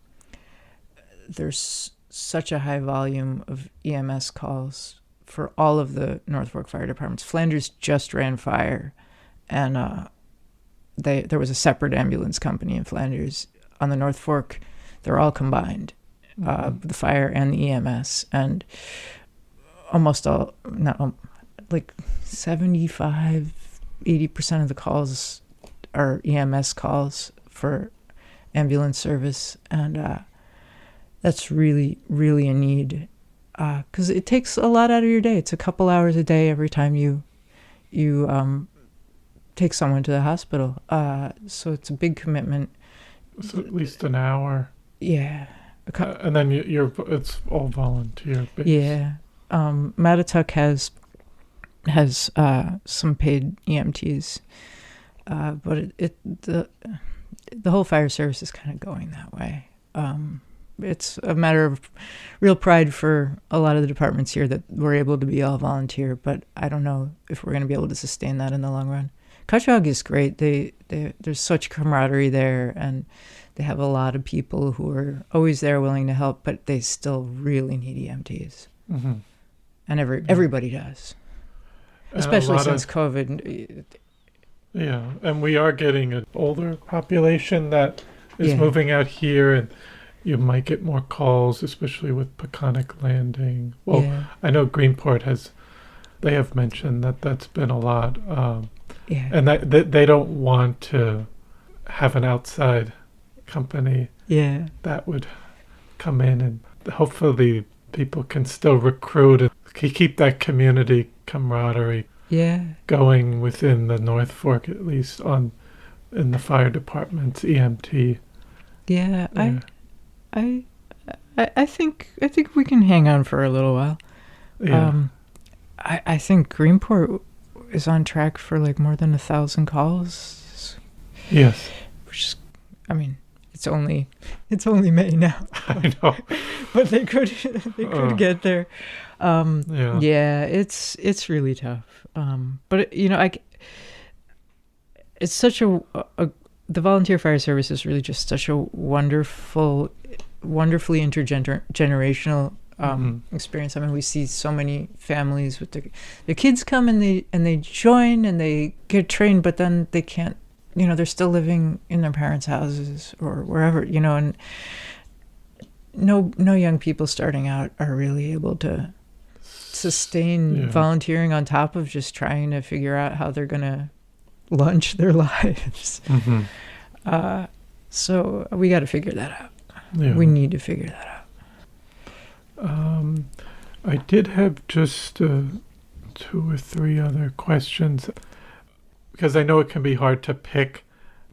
[SPEAKER 2] there's such a high volume of EMS calls for all of the North Fork fire departments. Flanders just ran fire, and there was a separate ambulance company in Flanders. On the North Fork, they're all combined, the fire and the EMS, and almost all, not like 75-80% of the calls are EMS calls for ambulance service, and that's really, really a need, because it takes a lot out of your day. It's a couple hours a day every time you take someone to the hospital, so it's a big commitment.
[SPEAKER 1] So at least an hour.
[SPEAKER 2] Yeah.
[SPEAKER 1] And then it's all volunteer based.
[SPEAKER 2] Yeah. Mattatuck has some paid EMTs, but the whole fire service is kind of going that way. It's a matter of real pride for a lot of the departments here that we're able to be all volunteer, but I don't know if we're going to be able to sustain that in the long run. Cutchogue is great. There's such camaraderie there, and they have a lot of people who are always there willing to help, but they still really need EMTs. Mm-hmm. And everybody does, especially since COVID.
[SPEAKER 1] Yeah, and we are getting an older population that is moving out here, and you might get more calls, especially with Peconic Landing. Well, I know Greenport they have mentioned that's been a lot. And that they don't want to have an outside company that would come in, and hopefully people can still recruit and keep that community camaraderie going within the North Fork, at least in the fire department's EMT.
[SPEAKER 2] I think we can hang on for a little while. I think Greenport is on track for like more than 1,000 calls.
[SPEAKER 1] Yes.
[SPEAKER 2] Which is, I mean, it's only May now.
[SPEAKER 1] I know.
[SPEAKER 2] But they could get there. It's really tough. But it's such the volunteer fire service is really just such a wonderfully intergenerational experience. I mean, we see so many families with their kids come and they join and they get trained, but then they can't, they're still living in their parents' houses or wherever, and no young people starting out are really able to sustain volunteering on top of just trying to figure out how they're going to launch their lives. So we got to figure that out. We need to figure that out.
[SPEAKER 1] I did have just 2 or 3 other questions, because I know it can be hard to pick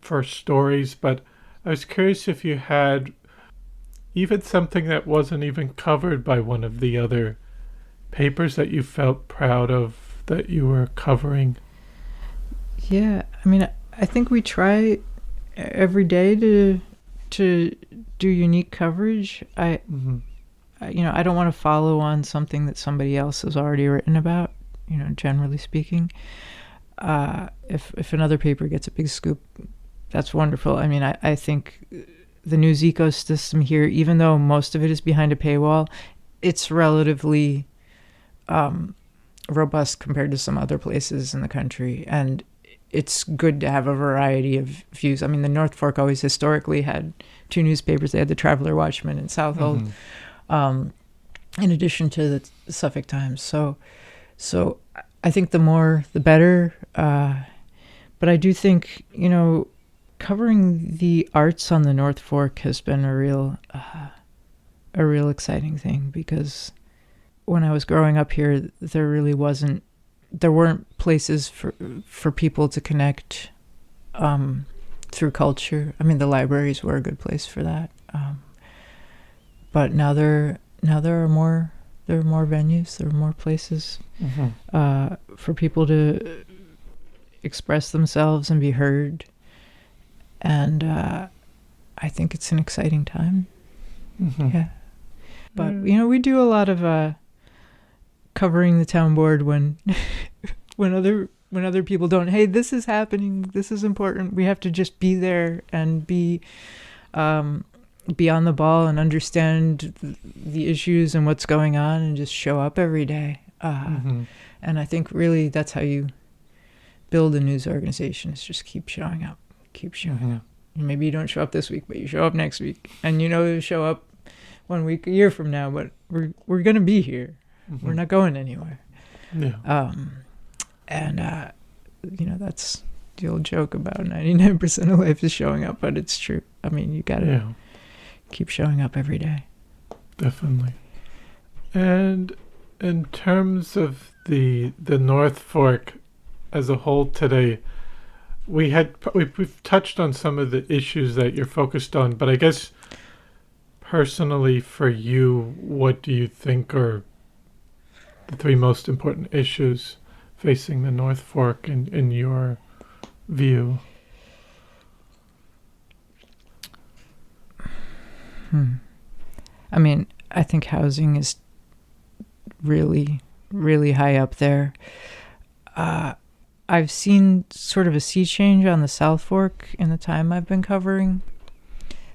[SPEAKER 1] first stories, but I was curious if you had even something that wasn't even covered by one of the other papers that you felt proud of that you were covering.
[SPEAKER 2] Yeah, I mean, I think we try every day to do unique coverage. I don't want to follow on something that somebody else has already written about, generally speaking. If another paper gets a big scoop, that's wonderful. I mean, I think the news ecosystem here, even though most of it is behind a paywall, it's relatively robust compared to some other places in the country. And it's good to have a variety of views. I mean, the North Fork always historically had 2 newspapers. They had the Traveler Watchman and Southold, in addition to the Suffolk Times. So I think the more, the better. But I do think, covering the arts on the North Fork has been a real exciting thing, because when I was growing up here, there weren't places for people to connect through culture. I mean, the libraries were a good place for that. But now there are more venues, there are more places for people to express themselves and be heard. And I think it's an exciting time. Yeah. But, we do a lot of covering the town board when other people don't. Hey, this is happening. This is important. We have to just be there and be on the ball and understand the issues and what's going on and just show up every day. And I think really that's how you build a news organization, is just keep showing up. keep showing up. Maybe you don't show up this week, but you show up next week, and you'll show up 1 week, a year from now. But we're gonna be here. We're not going anywhere.
[SPEAKER 1] Yeah.
[SPEAKER 2] And that's the old joke about 99% of life is showing up, but it's true. I mean, you gotta keep showing up every day.
[SPEAKER 1] Definitely. And in terms of the North Fork as a whole today, we've touched on some of the issues that you're focused on, but I guess personally for you, what do you think are the three most important issues facing the North Fork in your view?
[SPEAKER 2] I mean, I think housing is really, really high up there. I've seen sort of a sea change on the South Fork in the time I've been covering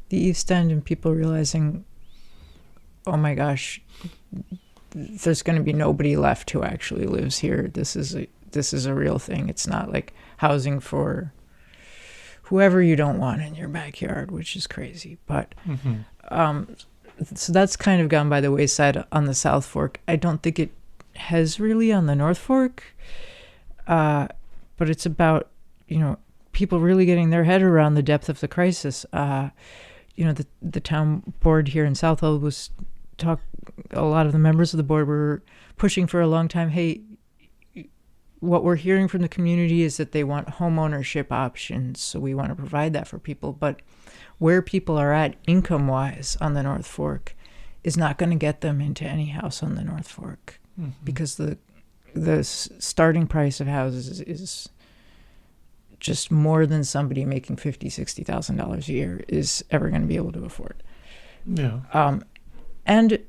[SPEAKER 2] the East End, and people realizing, oh my gosh, there's going to be nobody left who actually lives here. This is a real thing. It's not like housing for whoever you don't want in your backyard, which is crazy. But so that's kind of gone by the wayside on the South Fork. I don't think it has really on the North Fork. But it's about, people really getting their head around the depth of the crisis. The town board here in Southold a lot of the members of the board were pushing for a long time, hey, what we're hearing from the community is that they want home ownership options, so we want to provide that for people. But where people are at income-wise on the North Fork is not going to get them into any house on the North Fork, because the starting price of houses is just more than somebody making $50,000-$60,000 a year is ever going to be able to afford.
[SPEAKER 1] Yeah.
[SPEAKER 2] And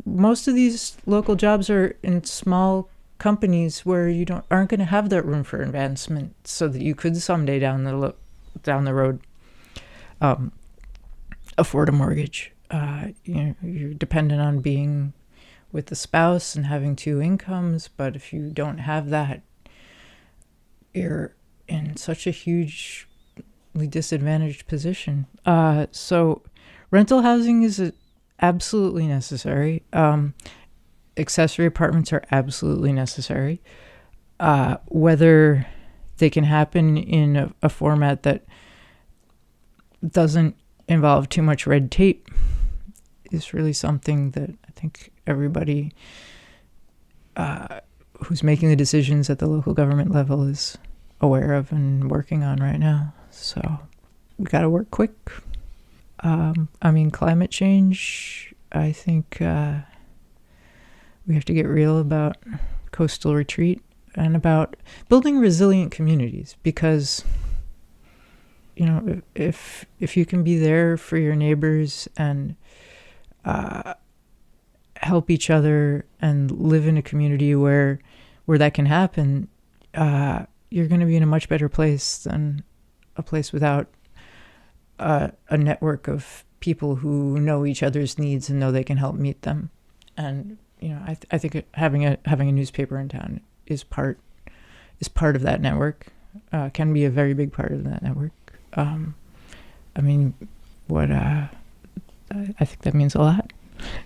[SPEAKER 2] most of these local jobs are in small companies where you aren't going to have that room for advancement, so that you could someday down the road afford a mortgage. You're dependent on being with the spouse and having two incomes, but if you don't have that, you're in such a hugely disadvantaged position. So rental housing is absolutely necessary. Accessory apartments are absolutely necessary. Whether they can happen in a format that doesn't involve too much red tape is really something that I think everybody who's making the decisions at the local government level is aware of and working on right now. So we got to work quick. Climate change, I think we have to get real about coastal retreat and about building resilient communities, because if you can be there for your neighbors and help each other and live in a community where that can happen, you're going to be in a much better place than a place without a network of people who know each other's needs and know they can help meet them. And I think having a newspaper in town is part of that network. Can be a very big part of that network. I think that means a lot.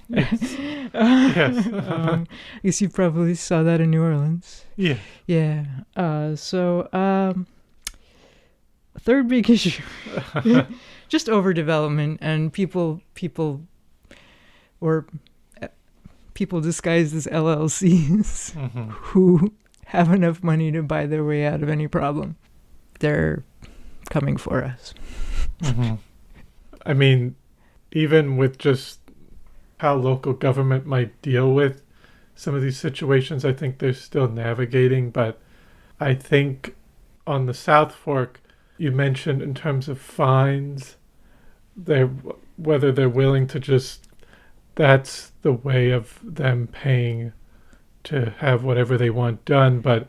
[SPEAKER 1] Yes. Yes.
[SPEAKER 2] I guess you probably saw that in New Orleans.
[SPEAKER 1] Yeah.
[SPEAKER 2] Yeah. Third big issue, just overdevelopment and people disguised as LLCs who have enough money to buy their way out of any problem. They're coming for us.
[SPEAKER 1] I mean, even with just how local government might deal with some of these situations, I think they're still navigating. But I think on the South Fork, you mentioned in terms of fines, whether they're willing to just, that's the way of them paying to have whatever they want done. But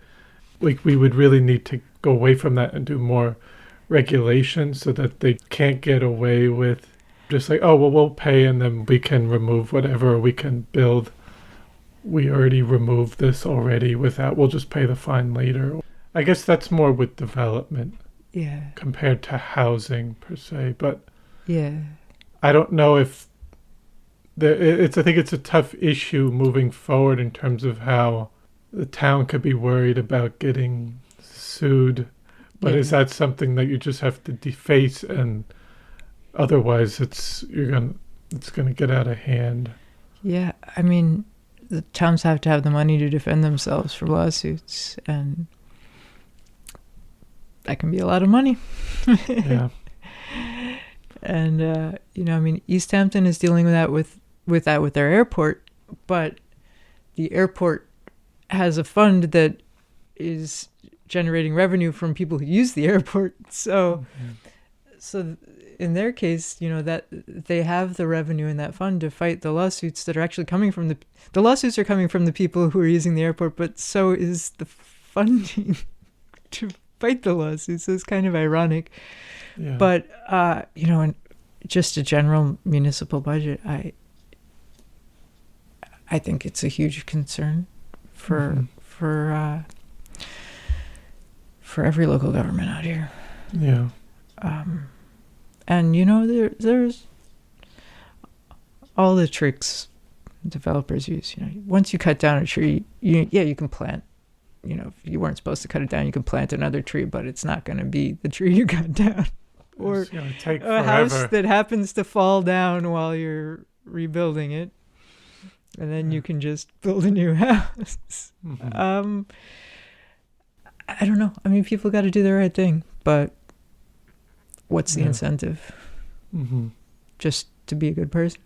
[SPEAKER 1] we would really need to go away from that and do more regulation so that they can't get away with just like, oh, well, we'll pay and then we can remove whatever we can build. We already removed this already we'll just pay the fine later. I guess that's more with development
[SPEAKER 2] Yeah.
[SPEAKER 1] compared to housing per se. But
[SPEAKER 2] Yeah.
[SPEAKER 1] I don't know if I think it's a tough issue moving forward in terms of how the town could be worried about getting sued. But is
[SPEAKER 2] Yeah.
[SPEAKER 1] that something that you just have to deface, and otherwise it's gonna get out of hand?
[SPEAKER 2] Yeah. I mean, the towns have to have the money to defend themselves from lawsuits, and that can be a lot of money.
[SPEAKER 1] Yeah.
[SPEAKER 2] And I mean, East Hampton is dealing with that with their airport, but the airport has a fund that is generating revenue from people who use the airport. So, so in their case, that they have the revenue in that fund to fight the lawsuits that are actually coming from the lawsuits are coming from the people who are using the airport, but so is the funding to fight the lawsuits. So it's kind of ironic.
[SPEAKER 1] Yeah.
[SPEAKER 2] But in just a general municipal budget, I think it's a huge concern for every local government out here.
[SPEAKER 1] Yeah.
[SPEAKER 2] And there's all the tricks developers use. Once you cut down a tree, you can plant. If you weren't supposed to cut it down, you can plant another tree, but it's not going to be the tree you cut down. Or
[SPEAKER 1] It's gonna take
[SPEAKER 2] a
[SPEAKER 1] forever.
[SPEAKER 2] house that happens to fall down while you're rebuilding it, and then you can just build a new house.
[SPEAKER 1] Mhm.
[SPEAKER 2] I don't know. I mean, people got to do the right thing, but what's the incentive?
[SPEAKER 1] Mm-hmm.
[SPEAKER 2] Just to be a good person?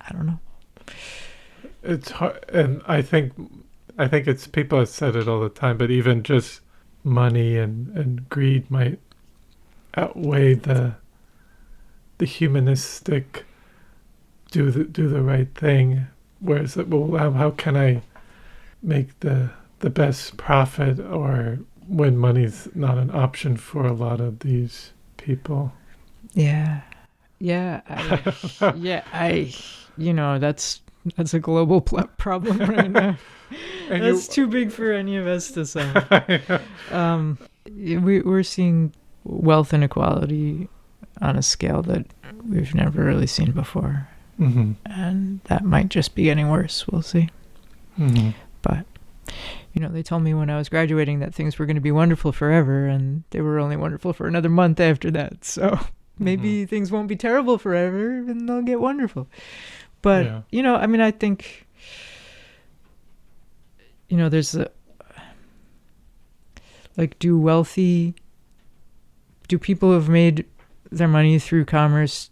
[SPEAKER 2] I don't know.
[SPEAKER 1] It's hard, and I think it's people have said it all the time, but even just money and greed might outweigh the humanistic do the right thing. Whereas, well, how can I make the best profit, or when money's not an option for a lot of these people?
[SPEAKER 2] Yeah. That's a global problem right now.
[SPEAKER 1] And
[SPEAKER 2] That's too big for any of us to solve. We're seeing wealth inequality on a scale that we've never really seen before.
[SPEAKER 1] Mm-hmm.
[SPEAKER 2] And that might just be getting worse. We'll see.
[SPEAKER 1] Mm-hmm.
[SPEAKER 2] But, they told me when I was graduating that things were going to be wonderful forever, and they were only wonderful for another month after that. So maybe things won't be terrible forever, and they'll get wonderful. But, I mean, I think, there's do people who have made their money through commerce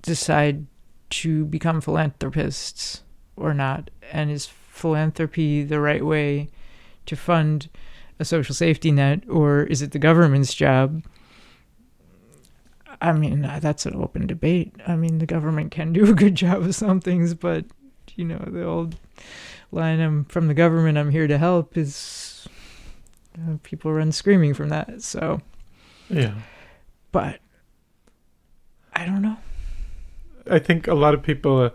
[SPEAKER 2] decide to become philanthropists or not? And is philanthropy the right way to fund a social safety net, or is it the government's job? I mean, that's an open debate. I mean, the government can do a good job of some things, but, the old line, "I'm from the government, I'm here to help," is people run screaming from that. So,
[SPEAKER 1] yeah.
[SPEAKER 2] But I don't know.
[SPEAKER 1] I think a lot of people,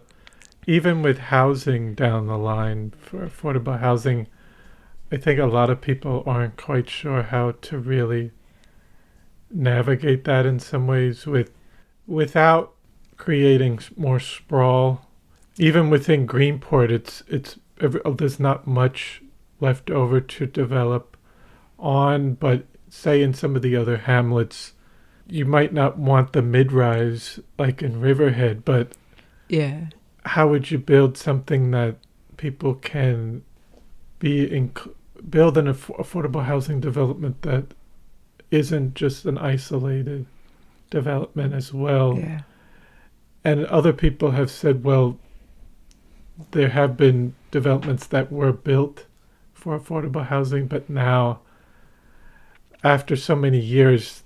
[SPEAKER 1] even with housing down the line for affordable housing, I think a lot of people aren't quite sure how to really navigate that in some ways without creating more sprawl. Even within Greenport, there's not much left over to develop on, but say in some of the other hamlets, you might not want the mid-rise like in Riverhead, but how would you build something that people can build an affordable housing development that isn't just an isolated development as well?
[SPEAKER 2] Yeah.
[SPEAKER 1] And other people have said, well, there have been developments that were built for affordable housing, but now, after so many years,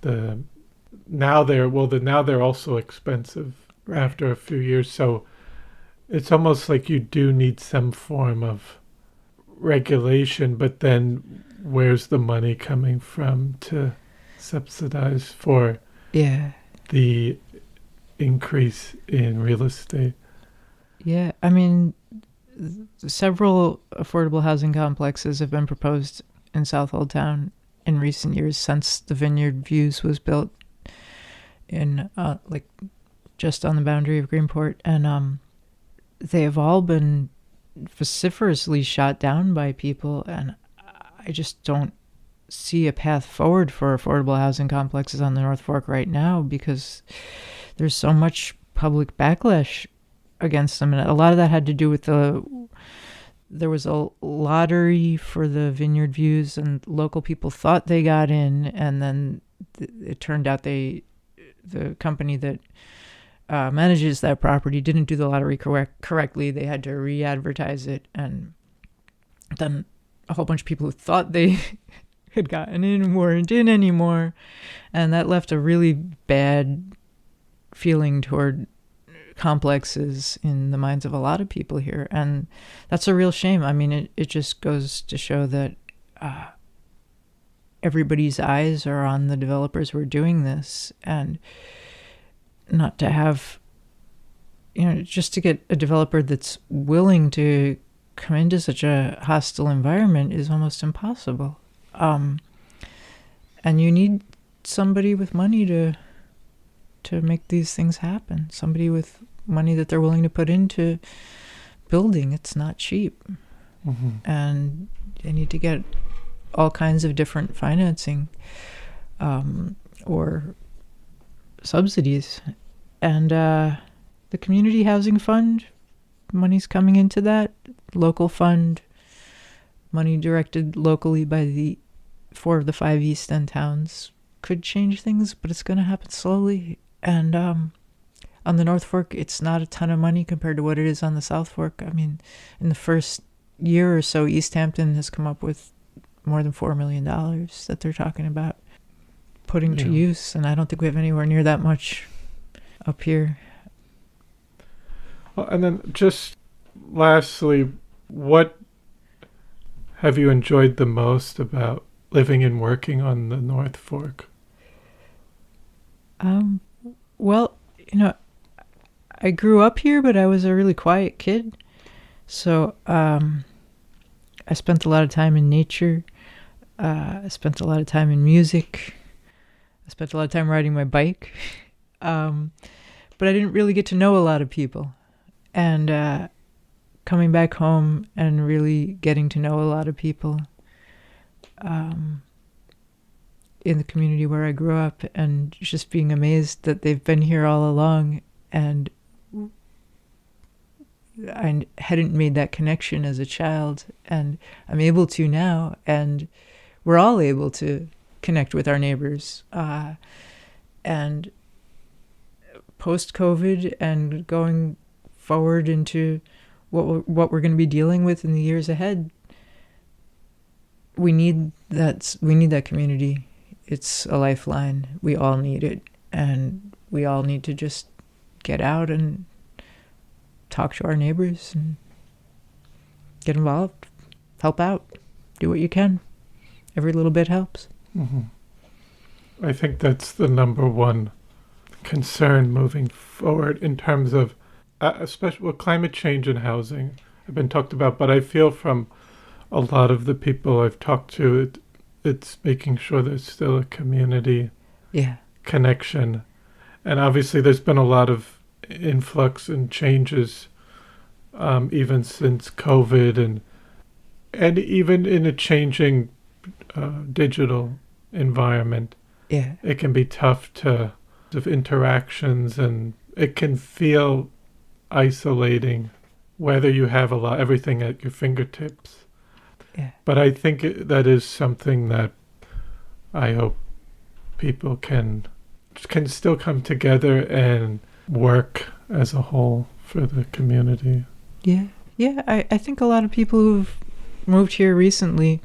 [SPEAKER 1] now they're also expensive after a few years. So it's almost like you do need some form of regulation, but then where's the money coming from to subsidize for the increase in real estate?
[SPEAKER 2] Yeah, I mean, several affordable housing complexes have been proposed in South Old Town, in recent years since the Vineyard Views was built in like just on the boundary of Greenport, and they have all been vociferously shot down by people, and I just don't see a path forward for affordable housing complexes on the North Fork right now because there's so much public backlash against them, and a lot of that had to do with there was a lottery for the Vineyard Views, and local people thought they got in, and then it turned out the company that manages that property didn't do the lottery correctly. They had to re-advertise it, and then a whole bunch of people who thought they had gotten in weren't in anymore, and that left a really bad feeling toward complexes in the minds of a lot of people here, and that's a real shame. I mean, it just goes to show that everybody's eyes are on the developers who are doing this, and not to have, just to get a developer that's willing to come into such a hostile environment is almost impossible. And you need somebody with money to make these things happen. Somebody with money that they're willing to put into building. It's not cheap. Mm-hmm. And they need to get all kinds of different financing or subsidies. And the community housing fund, money's coming into that. Local fund, money directed locally by the 4 of the 5 East End towns could change things, but it's going to happen slowly. And on the North Fork, it's not a ton of money compared to what it is on the South Fork. I mean, in the first year or so, East Hampton has come up with more than $4 million that they're talking about putting to use, and I don't think we have anywhere near that much up here.
[SPEAKER 1] Well, and then just lastly, what have you enjoyed the most about living and working on the North Fork?
[SPEAKER 2] Well, I grew up here, but I was a really quiet kid. So I spent a lot of time in nature. I spent a lot of time in music. I spent a lot of time riding my bike. But I didn't really get to know a lot of people. And coming back home and really getting to know a lot of people in the community where I grew up, and just being amazed that they've been here all along, and I hadn't made that connection as a child, and I'm able to now, and we're all able to connect with our neighbors. And post-COVID and going forward into what we're going to be dealing with in the years ahead, we need that community. It's a lifeline. We all need it, and we all need to just get out and talk to our neighbors and get involved, help out, do what you can. Every little bit helps.
[SPEAKER 1] Mm-hmm. I think that's the number one concern moving forward in terms of, especially with climate change and housing, have been talked about, but I feel from a lot of the people I've talked to, it's making sure there's still a community connection. And obviously there's been a lot of influx and changes even since COVID, and even in a changing digital environment.
[SPEAKER 2] Yeah.
[SPEAKER 1] It can be tough to have interactions, and it can feel isolating whether you have everything at your fingertips.
[SPEAKER 2] Yeah.
[SPEAKER 1] But I think that is something that I hope people can still come together and work as a whole for the community.
[SPEAKER 2] Yeah. Yeah, I think a lot of people who've moved here recently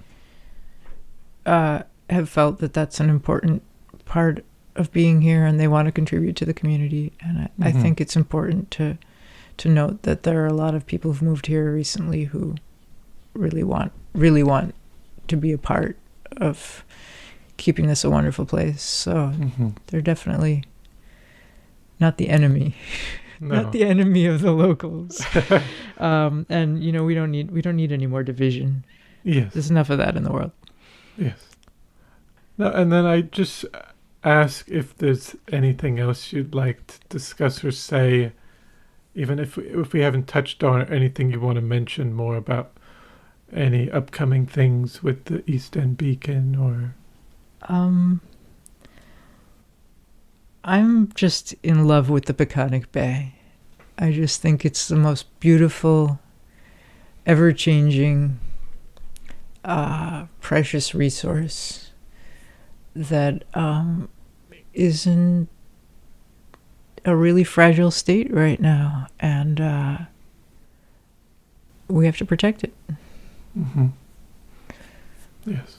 [SPEAKER 2] have felt that that's an important part of being here, and they want to contribute to the community. And I think it's important to note that there are a lot of people who've moved here recently who really want to be a part of keeping this a wonderful place. So they're definitely not the enemy.
[SPEAKER 1] No.
[SPEAKER 2] Not the enemy of the locals. And we don't need any more division.
[SPEAKER 1] Yes.
[SPEAKER 2] There's enough of that in the world.
[SPEAKER 1] Yes. No, and then I just ask if there's anything else you'd like to discuss or say, even if we haven't touched on anything you want to mention more about any upcoming things with the East End Beacon or...
[SPEAKER 2] I'm just in love with the Peconic Bay. I just think it's the most beautiful, ever-changing, precious resource that is in a really fragile state right now, and we have to protect it.
[SPEAKER 1] Mm-hmm. Yes.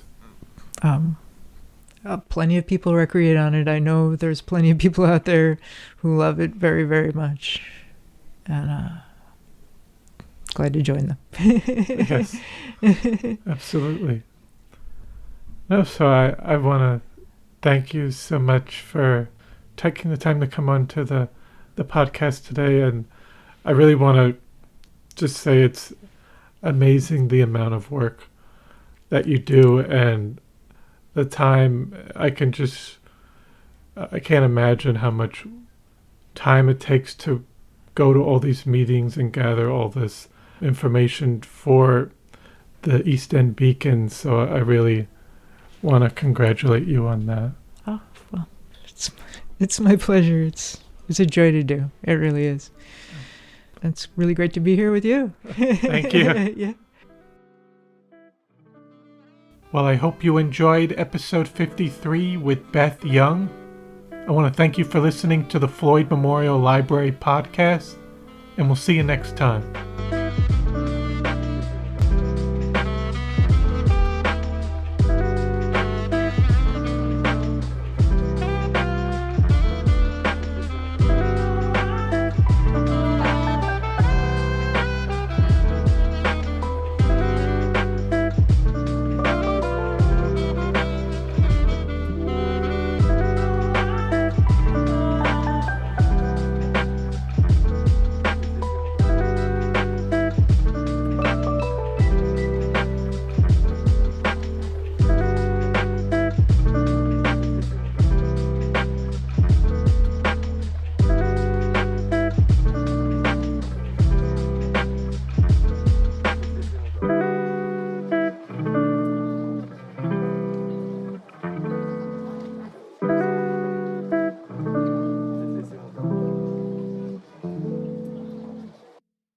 [SPEAKER 2] Plenty of people recreate on it. I know there's plenty of people out there who love it very, very much, and glad to join them.
[SPEAKER 1] Yes, absolutely. No, so I want to thank you so much for taking the time to come on to the podcast today, and I really want to just say it's amazing the amount of work that you do, and the time. I can't imagine how much time it takes to go to all these meetings and gather all this information for the East End Beacon. So I really want to congratulate you on that.
[SPEAKER 2] Oh, well, it's my pleasure. It's a joy to do. It really is. It's really great to be here with you.
[SPEAKER 1] Thank you.
[SPEAKER 2] Yeah.
[SPEAKER 1] Well, I hope you enjoyed episode 53 with Beth Young. I want to thank you for listening to the Floyd Memorial Library podcast, and we'll see you next time.